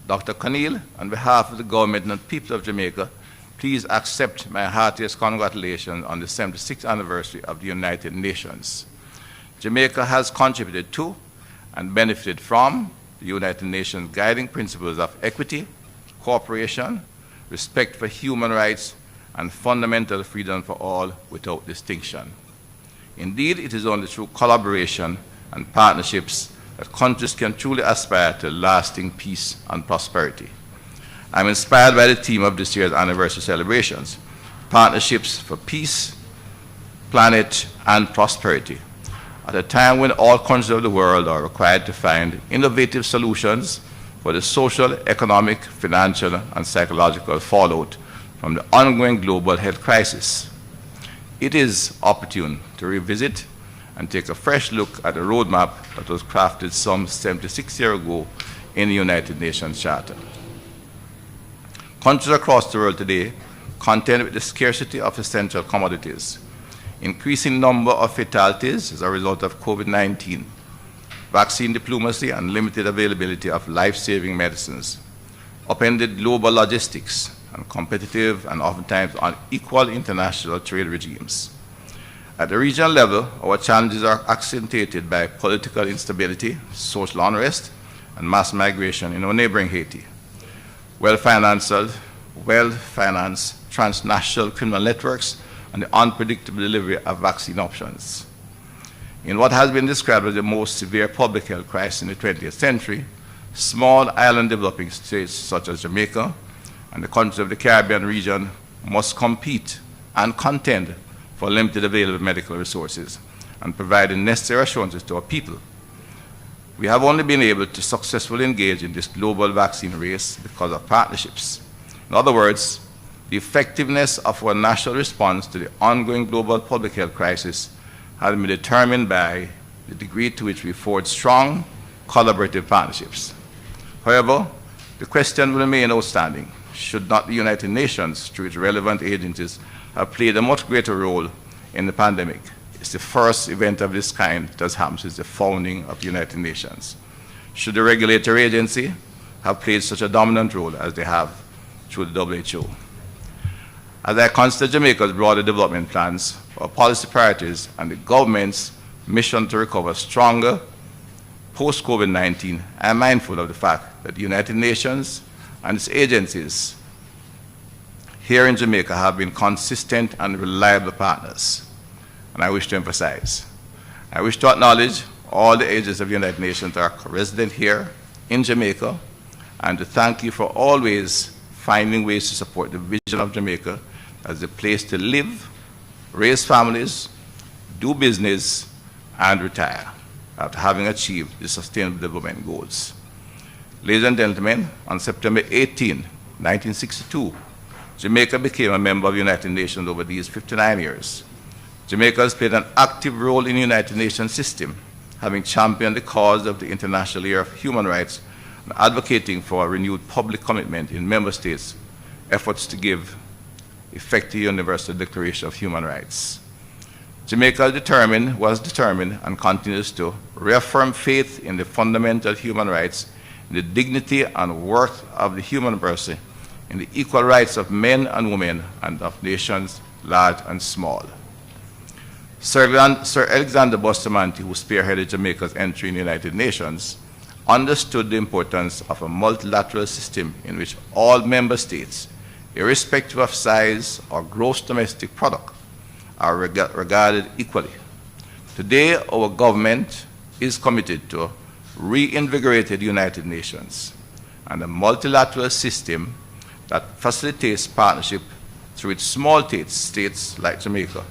Speaker 7: Dr. Conneal, on behalf of the government and people of Jamaica, please accept my heartiest congratulations on the 76th anniversary of the United Nations. Jamaica has contributed to and benefited from the United Nations guiding principles of equity, cooperation, respect for human rights, and fundamental freedom for all without distinction. Indeed, it is only through collaboration and partnerships that countries can truly aspire to lasting peace and prosperity. I'm inspired by the theme of this year's anniversary celebrations, Partnerships for Peace, Planet, and Prosperity. At a time when all countries of the world are required to find innovative solutions for the social, economic, financial, and psychological fallout from the ongoing global health crisis, it is opportune to revisit and take a fresh look at the roadmap that was crafted some 76 years ago in the United Nations Charter. Countries across the world today contend with the scarcity of essential commodities, increasing number of fatalities as a result of COVID-19, vaccine diplomacy and limited availability of life-saving medicines, upended global logistics, and competitive and oftentimes unequal international trade regimes. At the regional level, our challenges are accentuated by political instability, social unrest, and mass migration in our neighboring Haiti. Well-financed transnational criminal networks, and the unpredictable delivery of vaccine options. In what has been described as the most severe public health crisis in the 20th century, small island developing states such as Jamaica and the countries of the Caribbean region must compete and contend for limited available medical resources and provide the necessary assurances to our people. We have only been able to successfully engage in this global vaccine race because of partnerships. In other words, the effectiveness of our national response to the ongoing global public health crisis has been determined by the degree to which we forge strong collaborative partnerships. However, the question will remain outstanding. Should not the United Nations, through its relevant agencies, have played a much greater role in the pandemic? It's the first event of this kind that has happened since the founding of the United Nations. Should the regulatory agency have played such a dominant role as they have through the WHO? As I consider Jamaica's broader development plans, our policy priorities, and the government's mission to recover stronger post-COVID-19, I am mindful of the fact that the United Nations and its agencies here in Jamaica have been consistent and reliable partners. And I wish to emphasize, I wish to acknowledge all the agencies of the United Nations that are resident here in Jamaica, and to thank you for always finding ways to support the vision of Jamaica as a place to live, raise families, do business, and retire after having achieved the Sustainable Development Goals. Ladies and gentlemen, on September 18, 1962, Jamaica became a member of the United Nations over these 59 years. Jamaica has played an active role in the United Nations system, having championed the cause of the International Year of Human Rights and advocating for a renewed public commitment in member states' efforts to give effective universal declaration of human rights. Jamaica was determined and continues to reaffirm faith in the fundamental human rights, in the dignity and worth of the human person, in the equal rights of men and women and of nations large and small. Sir Alexander Bustamante, who spearheaded Jamaica's entry in the United Nations, understood the importance of a multilateral system in which all member states, irrespective of size or gross domestic product, are regarded equally. Today, our government is committed to reinvigorated United Nations and a multilateral system that facilitates partnership through which small states like Jamaica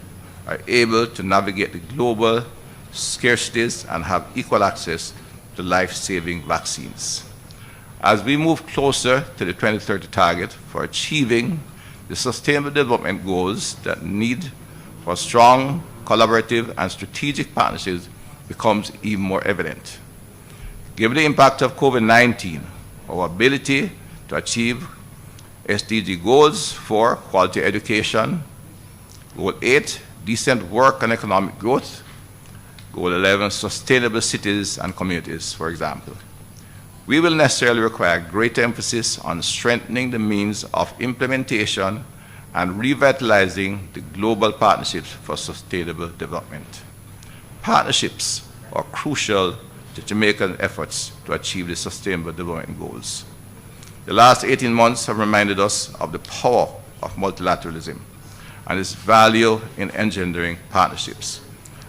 Speaker 7: are able to navigate the global scarcities and have equal access to life-saving vaccines. As we move closer to the 2030 target for achieving the Sustainable Development Goals, that need for strong, collaborative, and strategic partnerships becomes even more evident. Given the impact of COVID-19, our ability to achieve SDG goals for quality education, Goal 8, decent work and economic growth, Goal 11, sustainable cities and communities, for example, we will necessarily require greater emphasis on strengthening the means of implementation and revitalizing the global partnerships for sustainable development. Partnerships are crucial to Jamaican efforts to achieve the Sustainable Development Goals. The last 18 months have reminded us of the power of multilateralism and its value in engendering partnerships.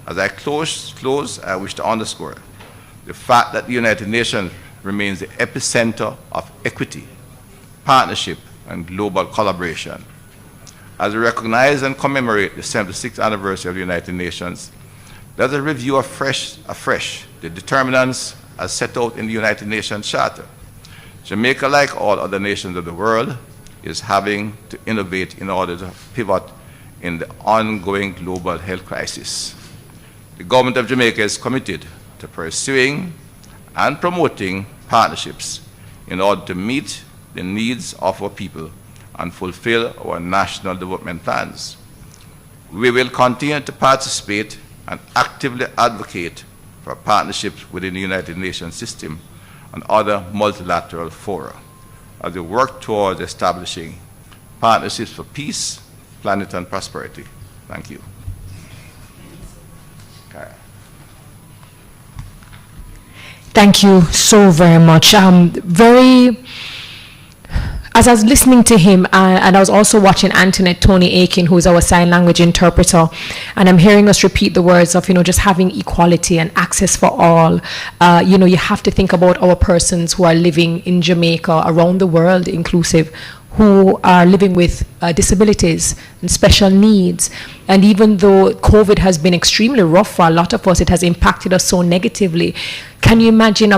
Speaker 7: As I close, I wish to underscore the fact that the United Nations remains the epicenter of equity, partnership, and global collaboration. As we recognize and commemorate the 76th anniversary of the United Nations, let us review afresh the determinants as set out in the United Nations Charter. Jamaica, like all other nations of the world, is having to innovate in order to pivot in the ongoing global health crisis. The government of Jamaica is committed to pursuing and promoting partnerships in order to meet the needs of our people and fulfill our national development plans. We will continue to participate and actively advocate for partnerships within the United Nations system and other multilateral fora as we work towards establishing Partnerships for Peace, Planet and Prosperity. Thank you. Okay.
Speaker 1: Thank you so very much. As I was listening to him, and I was also watching Antoinette Tony Aiken, who is our sign language interpreter, and I'm hearing us repeat the words of, just having equality and access for all. You have to think about our persons who are living in Jamaica, around the world inclusive, who are living with disabilities and special needs. And even though COVID has been extremely rough for a lot of us, it has impacted us so negatively. Can you imagine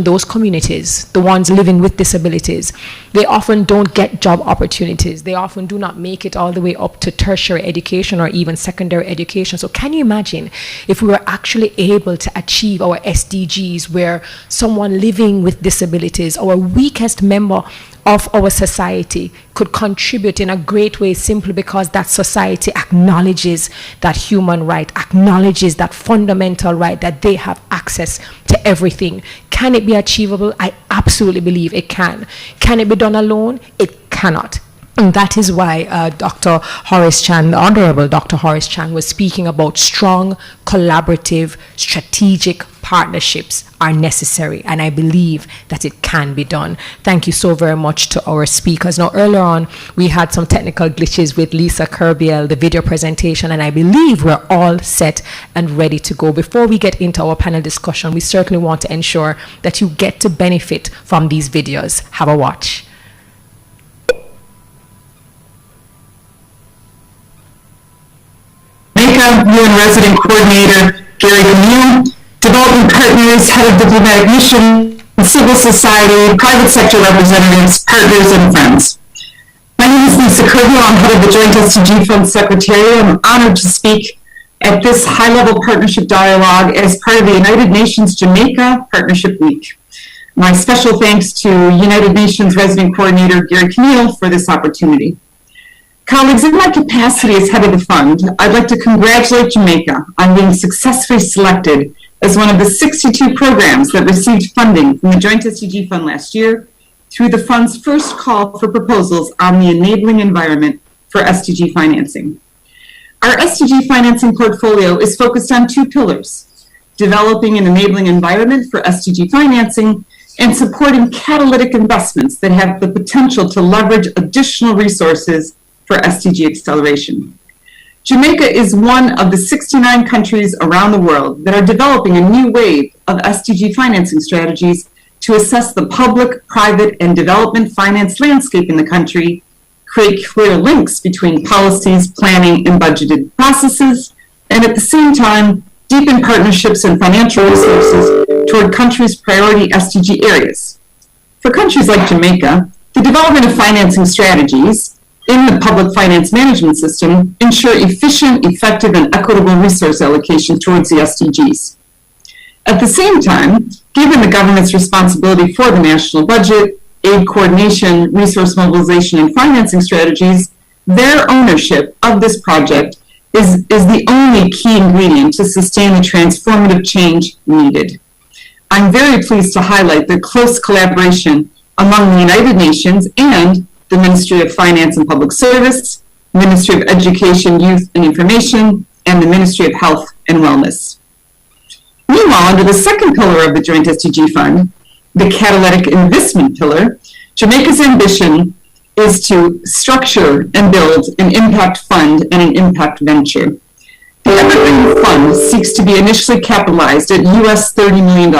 Speaker 1: those communities, the ones living with disabilities? They often don't get job opportunities. They often do not make it all the way up to tertiary education or even secondary education. So can you imagine if we were actually able to achieve our SDGs, where someone living with disabilities, our weakest member of our society, could contribute in a great way simply because that society acknowledges that human right, acknowledges that fundamental right that they have access to everything. Can it be achievable? I absolutely believe it can. Can it be done alone? It cannot. And that is why Dr. Horace Chang, the Honorable Dr. Horace Chang, was speaking about strong, collaborative, strategic partnerships are necessary. And I believe that it can be done. Thank you so very much to our speakers. Now, earlier on, we had some technical glitches with Lisa Kerbiel, the video presentation, and I believe we're all set and ready to go. Before we get into our panel discussion, we certainly want to ensure that you get to benefit from these videos. Have a watch.
Speaker 8: UN Resident Coordinator Gary Camille, development partners, head of diplomatic mission, civil society, private sector representatives, partners, and friends. My name is Lisa Kerbiel. I'm head of the Joint SDG Fund Secretariat. I'm honored to speak at this high-level partnership dialogue as part of the United Nations Jamaica Partnership Week. My special thanks to United Nations Resident Coordinator Gary Camille for this opportunity. Colleagues, in my capacity as head of the fund, I'd like to congratulate Jamaica on being successfully selected as one of the 62 programs that received funding from the Joint SDG Fund last year through the fund's first call for proposals on the enabling environment for SDG financing. Our SDG financing portfolio is focused on two pillars: developing an enabling environment for SDG financing and supporting catalytic investments that have the potential to leverage additional resources for SDG acceleration. Jamaica is one of the 69 countries around the world that are developing a new wave of SDG financing strategies to assess the public, private, and development finance landscape in the country, create clear links between policies, planning, and budgeted processes, and at the same time, deepen partnerships and financial resources toward countries' priority SDG areas. For countries like Jamaica, the development of financing strategies in the public finance management system ensure efficient, effective, and equitable resource allocation towards the SDGs. At the same time, given the government's responsibility for the national budget, aid coordination, resource mobilization, and financing strategies, their ownership of this project is the only key ingredient to sustain the transformative change needed. I'm very pleased to highlight the close collaboration among the United Nations and the Ministry of Finance and Public Service, Ministry of Education, Youth and Information, and the Ministry of Health and Wellness. Meanwhile, under the second pillar of the Joint SDG Fund, the catalytic investment pillar, Jamaica's ambition is to structure and build an impact fund and an impact venture. The Evergreen Fund seeks to be initially capitalized at US $30 million,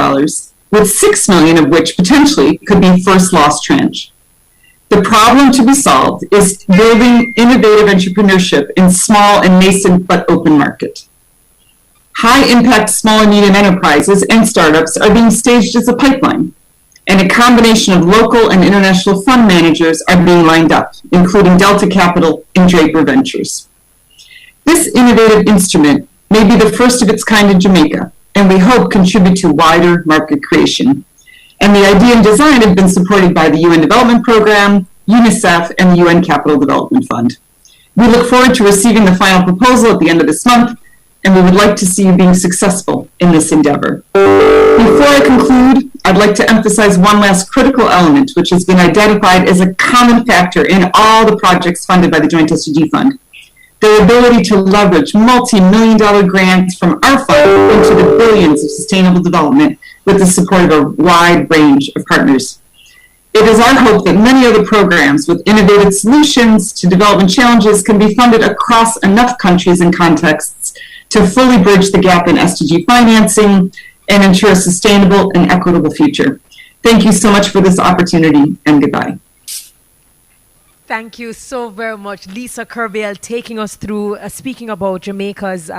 Speaker 8: with $6 million of which potentially could be first loss tranche. The problem to be solved is building innovative entrepreneurship in small and nascent but open market. High-impact small and medium enterprises and startups are being staged as a pipeline, and a combination of local and international fund managers are being lined up, including Delta Capital and Draper Ventures. This innovative instrument may be the first of its kind in Jamaica, and we hope contribute to wider market creation. And the idea and design have been supported by the UN Development Program, UNICEF, and the UN Capital Development Fund. We look forward to receiving the final proposal at the end of this month, and we would like to see you being successful in this endeavor. Before I conclude, I'd like to emphasize one last critical element, which has been identified as a common factor in all the projects funded by the Joint SDG Fund: their ability to leverage multi-million-dollar grants from our fund into the billions of sustainable development with the support of a wide range of partners. It is our hope that many other programs with innovative solutions to development challenges can be funded across enough countries and contexts to fully bridge the gap in SDG financing and ensure a sustainable and equitable future. Thank you so much for this opportunity, and goodbye.
Speaker 1: Thank you so very much, Lisa Kerbiel, taking us through speaking about Jamaica's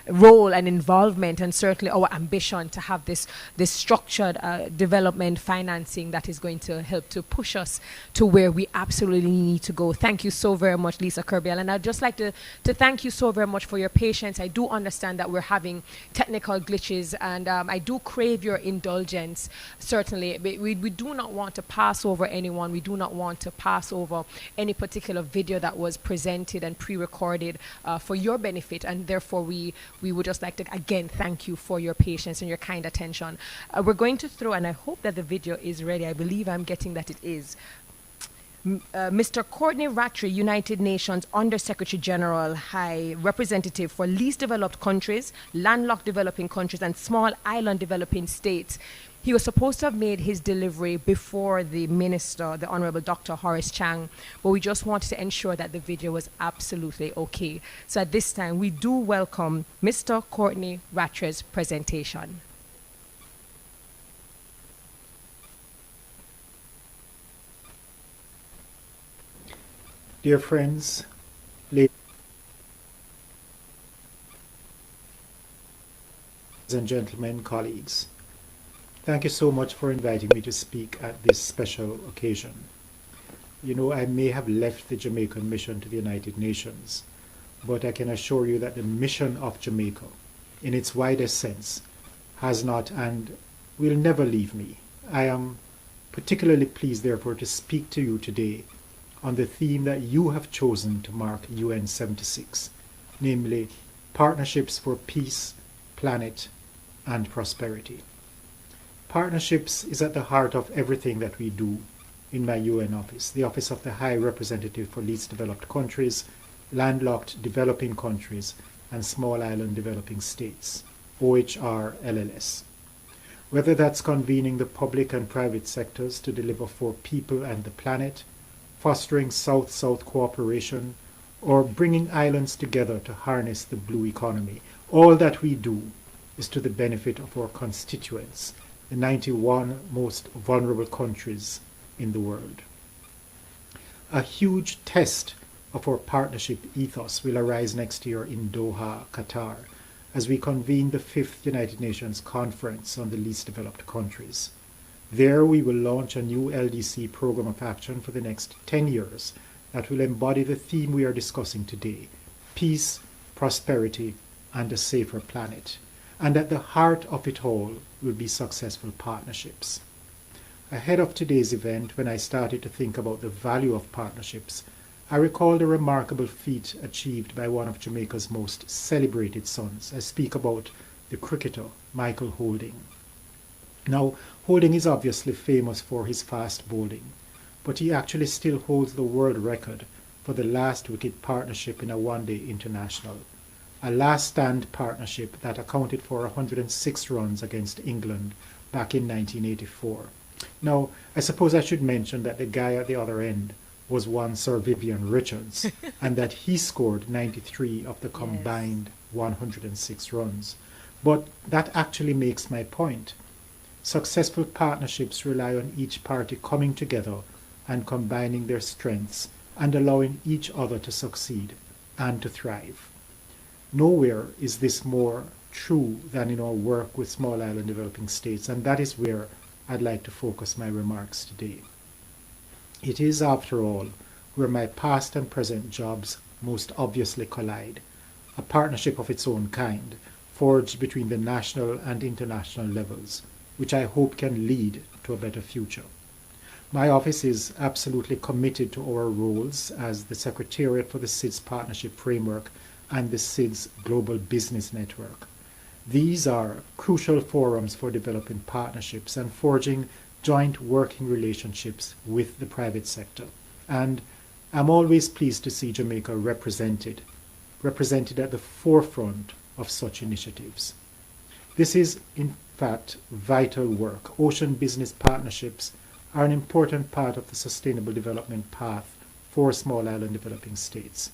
Speaker 1: role and involvement, and certainly our ambition to have this structured development financing that is going to help to push us to where we absolutely need to go. Thank you so very much, Lisa Kerbiel. And I'd just like to thank you so very much for your patience. I do understand that we're having technical glitches, and I do crave your indulgence, certainly. We do not want to pass over anyone. We do not want to pass over any particular video that was presented and pre-recorded for your benefit, and therefore we would just like to again thank you for your patience and your kind attention. We're going to throw, and I hope that the video is ready. I believe I'm getting that it is. Mr. Courtney Rattray, United Nations Under-Secretary General, High Representative for Least Developed Countries, Landlocked Developing Countries, and Small Island Developing States. He was supposed to have made his delivery before the minister, the Honorable Dr. Horace Chang, but we just wanted to ensure that the video was absolutely okay. So at this time, we do welcome Mr. Courtney Rattray's presentation.
Speaker 9: Dear friends, ladies and gentlemen, colleagues, thank you so much for inviting me to speak at this special occasion. You know, I may have left the Jamaican mission to the United Nations, but I can assure you that the mission of Jamaica, in its widest sense, has not and will never leave me. I am particularly pleased, therefore, to speak to you today on the theme that you have chosen to mark UN 76, namely Partnerships for Peace, Planet, and Prosperity. Partnerships is at the heart of everything that we do in my UN office, the Office of the High Representative for Least Developed Countries, Landlocked Developing Countries, and Small Island Developing States, OHR LLS. Whether that's convening the public and private sectors to deliver for people and the planet, fostering South-South cooperation, or bringing islands together to harness the blue economy, all that we do is to the benefit of our constituents, the 91 most vulnerable countries in the world. A huge test of our partnership ethos will arise next year in Doha, Qatar, as we convene the 5th United Nations Conference on the Least Developed Countries. There we will launch a new LDC program of action for the next 10 years that will embody the theme we are discussing today: peace, prosperity, and a safer planet. And at the heart of it all will be successful partnerships. Ahead of today's event, when I started to think about the value of partnerships, I recalled a remarkable feat achieved by one of Jamaica's most celebrated sons. I speak about the cricketer Michael Holding. Now, Holding is obviously famous for his fast bowling, but he actually still holds the world record for the last wicket partnership in a one-day international, a last-stand partnership that accounted for 106 runs against England back in 1984. Now, I suppose I should mention that the guy at the other end was one Sir Vivian Richards, and that he scored 93 of the combined 106 runs. But that actually makes my point. Successful partnerships rely on each party coming together and combining their strengths and allowing each other to succeed and to thrive. Nowhere is this more true than in our work with small island developing states, and that is where I'd like to focus my remarks today. It is, after all, where my past and present jobs most obviously collide, a partnership of its own kind, forged between the national and international levels, which I hope can lead to a better future. My office is absolutely committed to our roles as the Secretariat for the SIDS Partnership Framework and the SIDS Global Business Network. These are crucial forums for developing partnerships and forging joint working relationships with the private sector. And I'm always pleased to see Jamaica represented at the forefront of such initiatives. This is, in fact, vital work. Ocean business partnerships are an important part of the sustainable development path for small island developing states.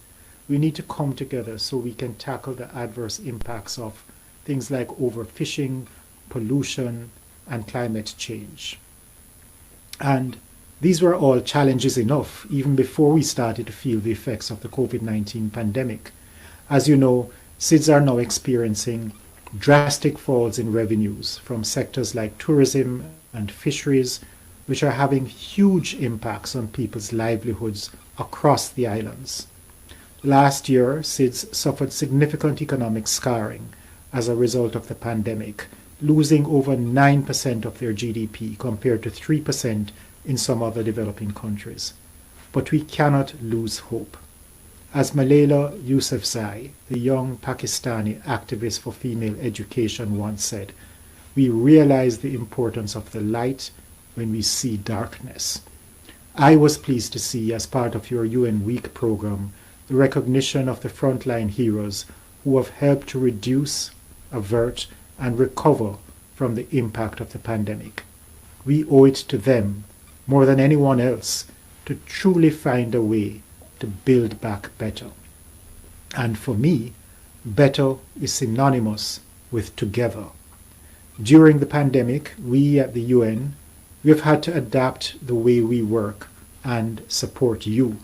Speaker 9: We need to come together so we can tackle the adverse impacts of things like overfishing, pollution, and climate change. And these were all challenges enough even before we started to feel the effects of the COVID-19 pandemic. As you know, SIDS are now experiencing drastic falls in revenues from sectors like tourism and fisheries, which are having huge impacts on people's livelihoods across the islands. Last year, SIDS suffered significant economic scarring as a result of the pandemic, losing over 9% of their GDP compared to 3% in some other developing countries. But we cannot lose hope. As Malayla Yousafzai, the young Pakistani activist for female education, once said, "We realize the importance of the light when we see darkness." I was pleased to see, as part of your UN Week program, the recognition of the frontline heroes who have helped to reduce, avert, and recover from the impact of the pandemic. We owe it to them, more than anyone else, to truly find a way to build back better. And for me, better is synonymous with together. During the pandemic, we at the UN, we have had to adapt the way we work and support you.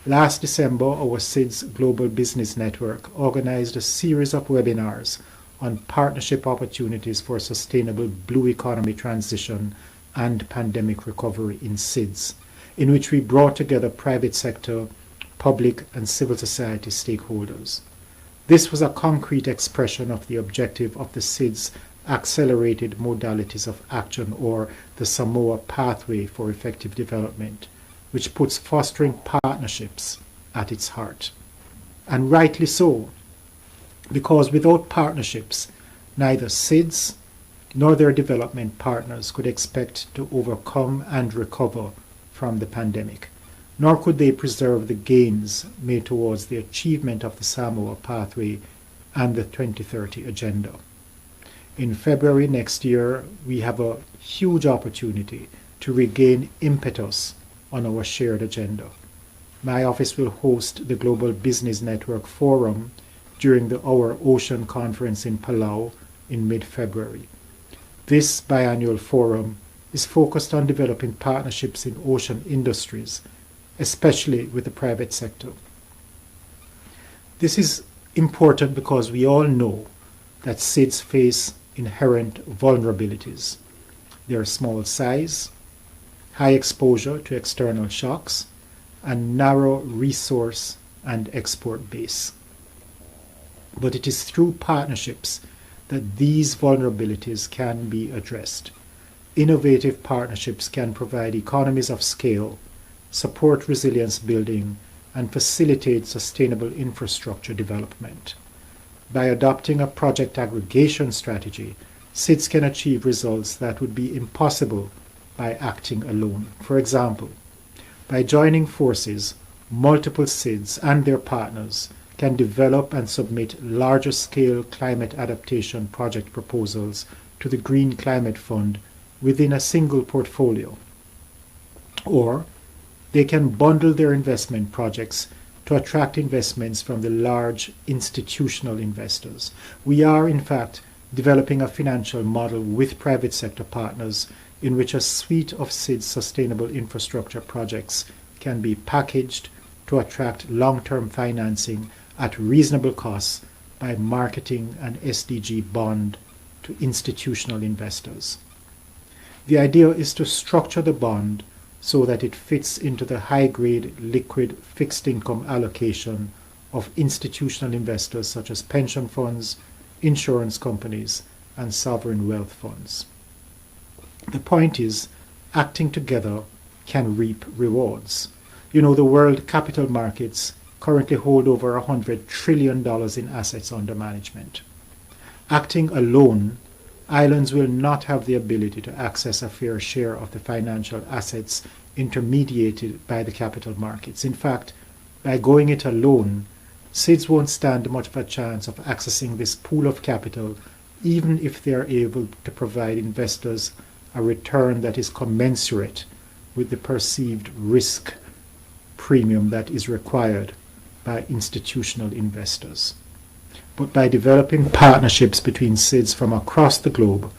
Speaker 9: Last December, our SIDS Global Business Network organized a series of webinars on partnership opportunities for sustainable blue economy transition and pandemic recovery in SIDS, in which we brought together private sector, public and civil society stakeholders. This was a concrete expression of the objective of the SIDS Accelerated Modalities of Action, or the Samoa Pathway for Effective Development, which puts fostering partnerships at its heart. And rightly so, because without partnerships, neither SIDS nor their development partners could expect to overcome and recover from the pandemic, nor could they preserve the gains made towards the achievement of the Samoa Pathway and the 2030 Agenda. In February next year, we have a huge opportunity to regain impetus on our shared agenda. My office will host the Global Business Network Forum during the Our Ocean Conference in Palau in mid-February. This biannual forum is focused on developing partnerships in ocean industries, especially with the private sector. This is important because we all know that SIDS face inherent vulnerabilities. Their small size, high exposure to external shocks, and narrow resource and export base. But it is through partnerships that these vulnerabilities can be addressed. Innovative partnerships can provide economies of scale, support resilience building, and facilitate sustainable infrastructure development. By adopting a project aggregation strategy, SIDS can achieve results that would be impossible by acting alone. For example, by joining forces, multiple SIDS and their partners can develop and submit larger-scale climate adaptation project proposals to the Green Climate Fund within a single portfolio. Or they can bundle their investment projects to attract investments from the large institutional investors. We are, in fact, developing a financial model with private sector partners in which a suite of SIDS sustainable infrastructure projects can be packaged to attract long-term financing at reasonable costs by marketing an SDG bond to institutional investors. The idea is to structure the bond so that it fits into the high-grade liquid fixed income allocation of institutional investors such as pension funds, insurance companies, and sovereign wealth funds. The point is, acting together can reap rewards. You know, the world capital markets currently hold over $100 trillion in assets under management. Acting alone, islands will not have the ability to access a fair share of the financial assets intermediated by the capital markets. In fact, by going it alone, SIDS won't stand much of a chance of accessing this pool of capital, even if they are able to provide investors a return that is commensurate with the perceived risk premium that is required by institutional investors. But by developing partnerships between SIDS from across the globe,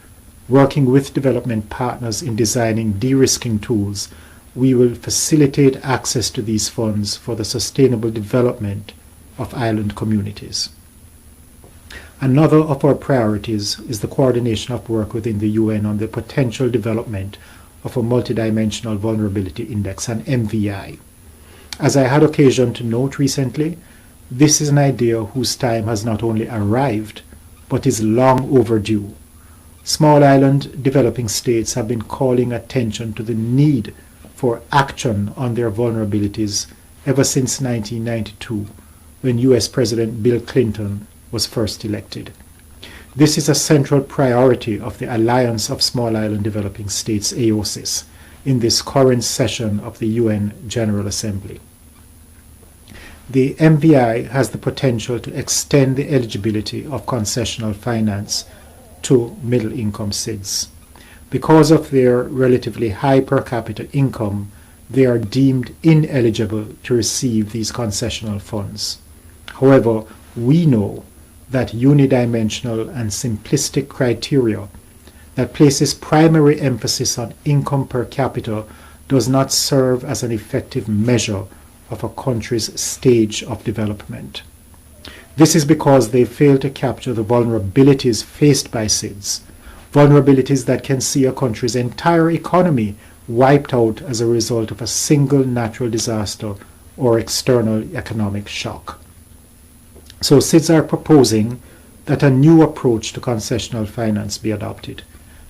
Speaker 9: working with development partners in designing de-risking tools, we will facilitate access to these funds for the sustainable development of island communities. Another of our priorities is the coordination of work within the UN on the potential development of a multidimensional vulnerability index, an MVI. As I had occasion to note recently, this is an idea whose time has not only arrived, but is long overdue. Small island developing states have been calling attention to the need for action on their vulnerabilities ever since 1992, when US President Bill Clinton was first elected. This is a central priority of the Alliance of Small Island Developing States, AOSIS, in this current session of the UN General Assembly. The MVI has the potential to extend the eligibility of concessional finance to middle-income SIDS. Because of their relatively high per capita income, they are deemed ineligible to receive these concessional funds. However, we know that unidimensional and simplistic criteria that places primary emphasis on income per capita does not serve as an effective measure of a country's stage of development. This is because they fail to capture the vulnerabilities faced by SIDS, vulnerabilities that can see a country's entire economy wiped out as a result of a single natural disaster or external economic shock. So SIDS are proposing that a new approach to concessional finance be adopted.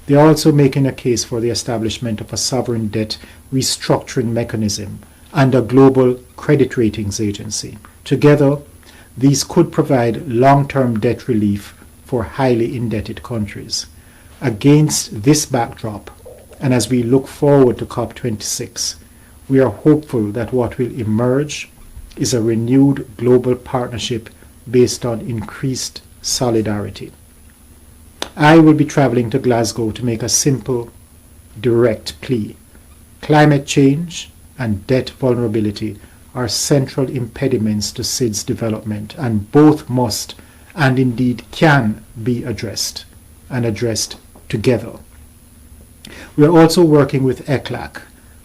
Speaker 9: They are also making a case for the establishment of a sovereign debt restructuring mechanism and a global credit ratings agency. Together, these could provide long-term debt relief for highly indebted countries. Against this backdrop, and as we look forward to COP26, we are hopeful that what will emerge is a renewed global partnership based on increased solidarity. I will be traveling to Glasgow to make a simple, direct plea. Climate change and debt vulnerability are central impediments to SIDS development, and both must and indeed can be addressed, and addressed together. We are also working with ECLAC,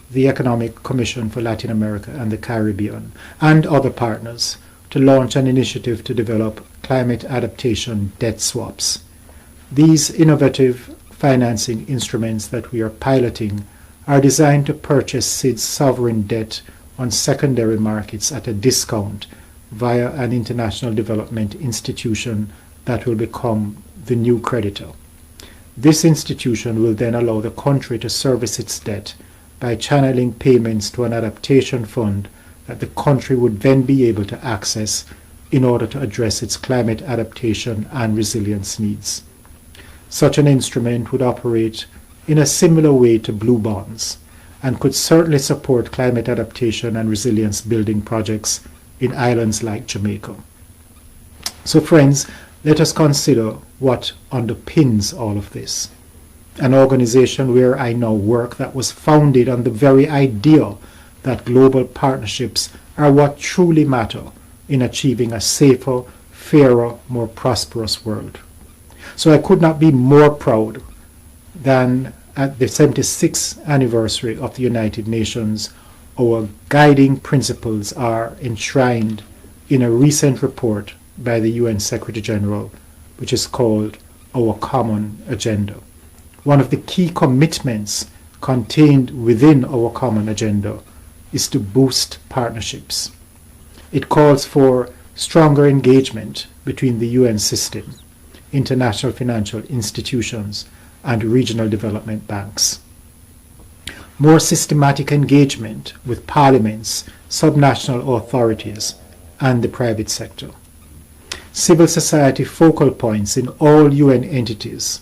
Speaker 9: the Economic Commission for Latin America and the Caribbean, and other partners to launch an initiative to develop climate adaptation debt swaps. These innovative financing instruments that we are piloting are designed to purchase SIDS sovereign debt on secondary markets at a discount via an international development institution that will become the new creditor. This institution will then allow the country to service its debt by channeling payments to an adaptation fund that the country would then be able to access in order to address its climate adaptation and resilience needs. Such an instrument would operate in a similar way to blue bonds and could certainly support climate adaptation and resilience building projects in islands like Jamaica. So friends, let us consider what underpins all of this. An organization where I now work that was founded on the very idea that global partnerships are what truly matter in achieving a safer, fairer, more prosperous world. So I could not be more proud than at the 76th anniversary of the United Nations, our guiding principles are enshrined in a recent report by the UN Secretary General, which is called Our Common Agenda. One of the key commitments contained within our common agenda is to boost partnerships. It calls for stronger engagement between the UN system, international financial institutions, and regional development banks. More systematic engagement with parliaments, subnational authorities, and the private sector. civil society focal points in all UN entities,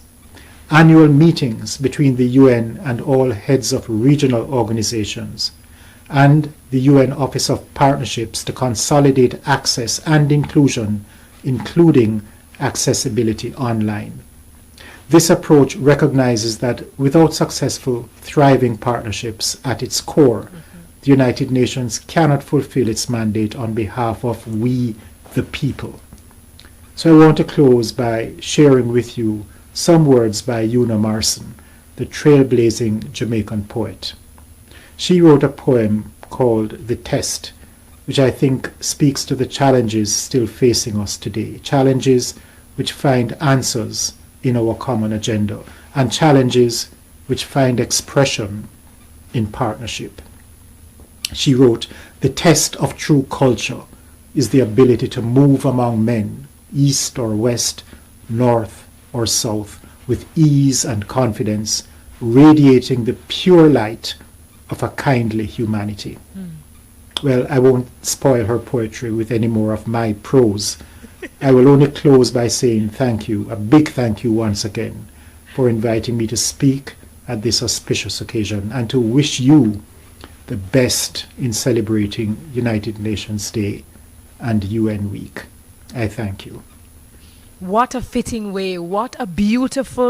Speaker 9: annual meetings between the UN and all heads of regional organizations, and the UN Office of Partnerships to consolidate access and inclusion, including accessibility online. This approach recognizes that without successful, thriving partnerships at its core, the United Nations cannot fulfill its mandate on behalf of we, the people. So I want to close by sharing with you some words by Una Marson, the trailblazing Jamaican poet. She wrote a poem called The Test, which I think speaks to the challenges still facing us today, challenges which find answers in our common agenda, and challenges which find expression in partnership. She wrote, "The test of true culture is the ability to move among men, east or west, north or south, with ease and confidence, radiating the pure light of a kindly humanity." Well, I won't spoil her poetry with any more of my prose. I will only close by saying thank you, a big thank you once again, for inviting me to speak at this auspicious occasion, and to wish you the best in celebrating United Nations Day and UN Week. I thank you.
Speaker 1: What a fitting way, what a beautiful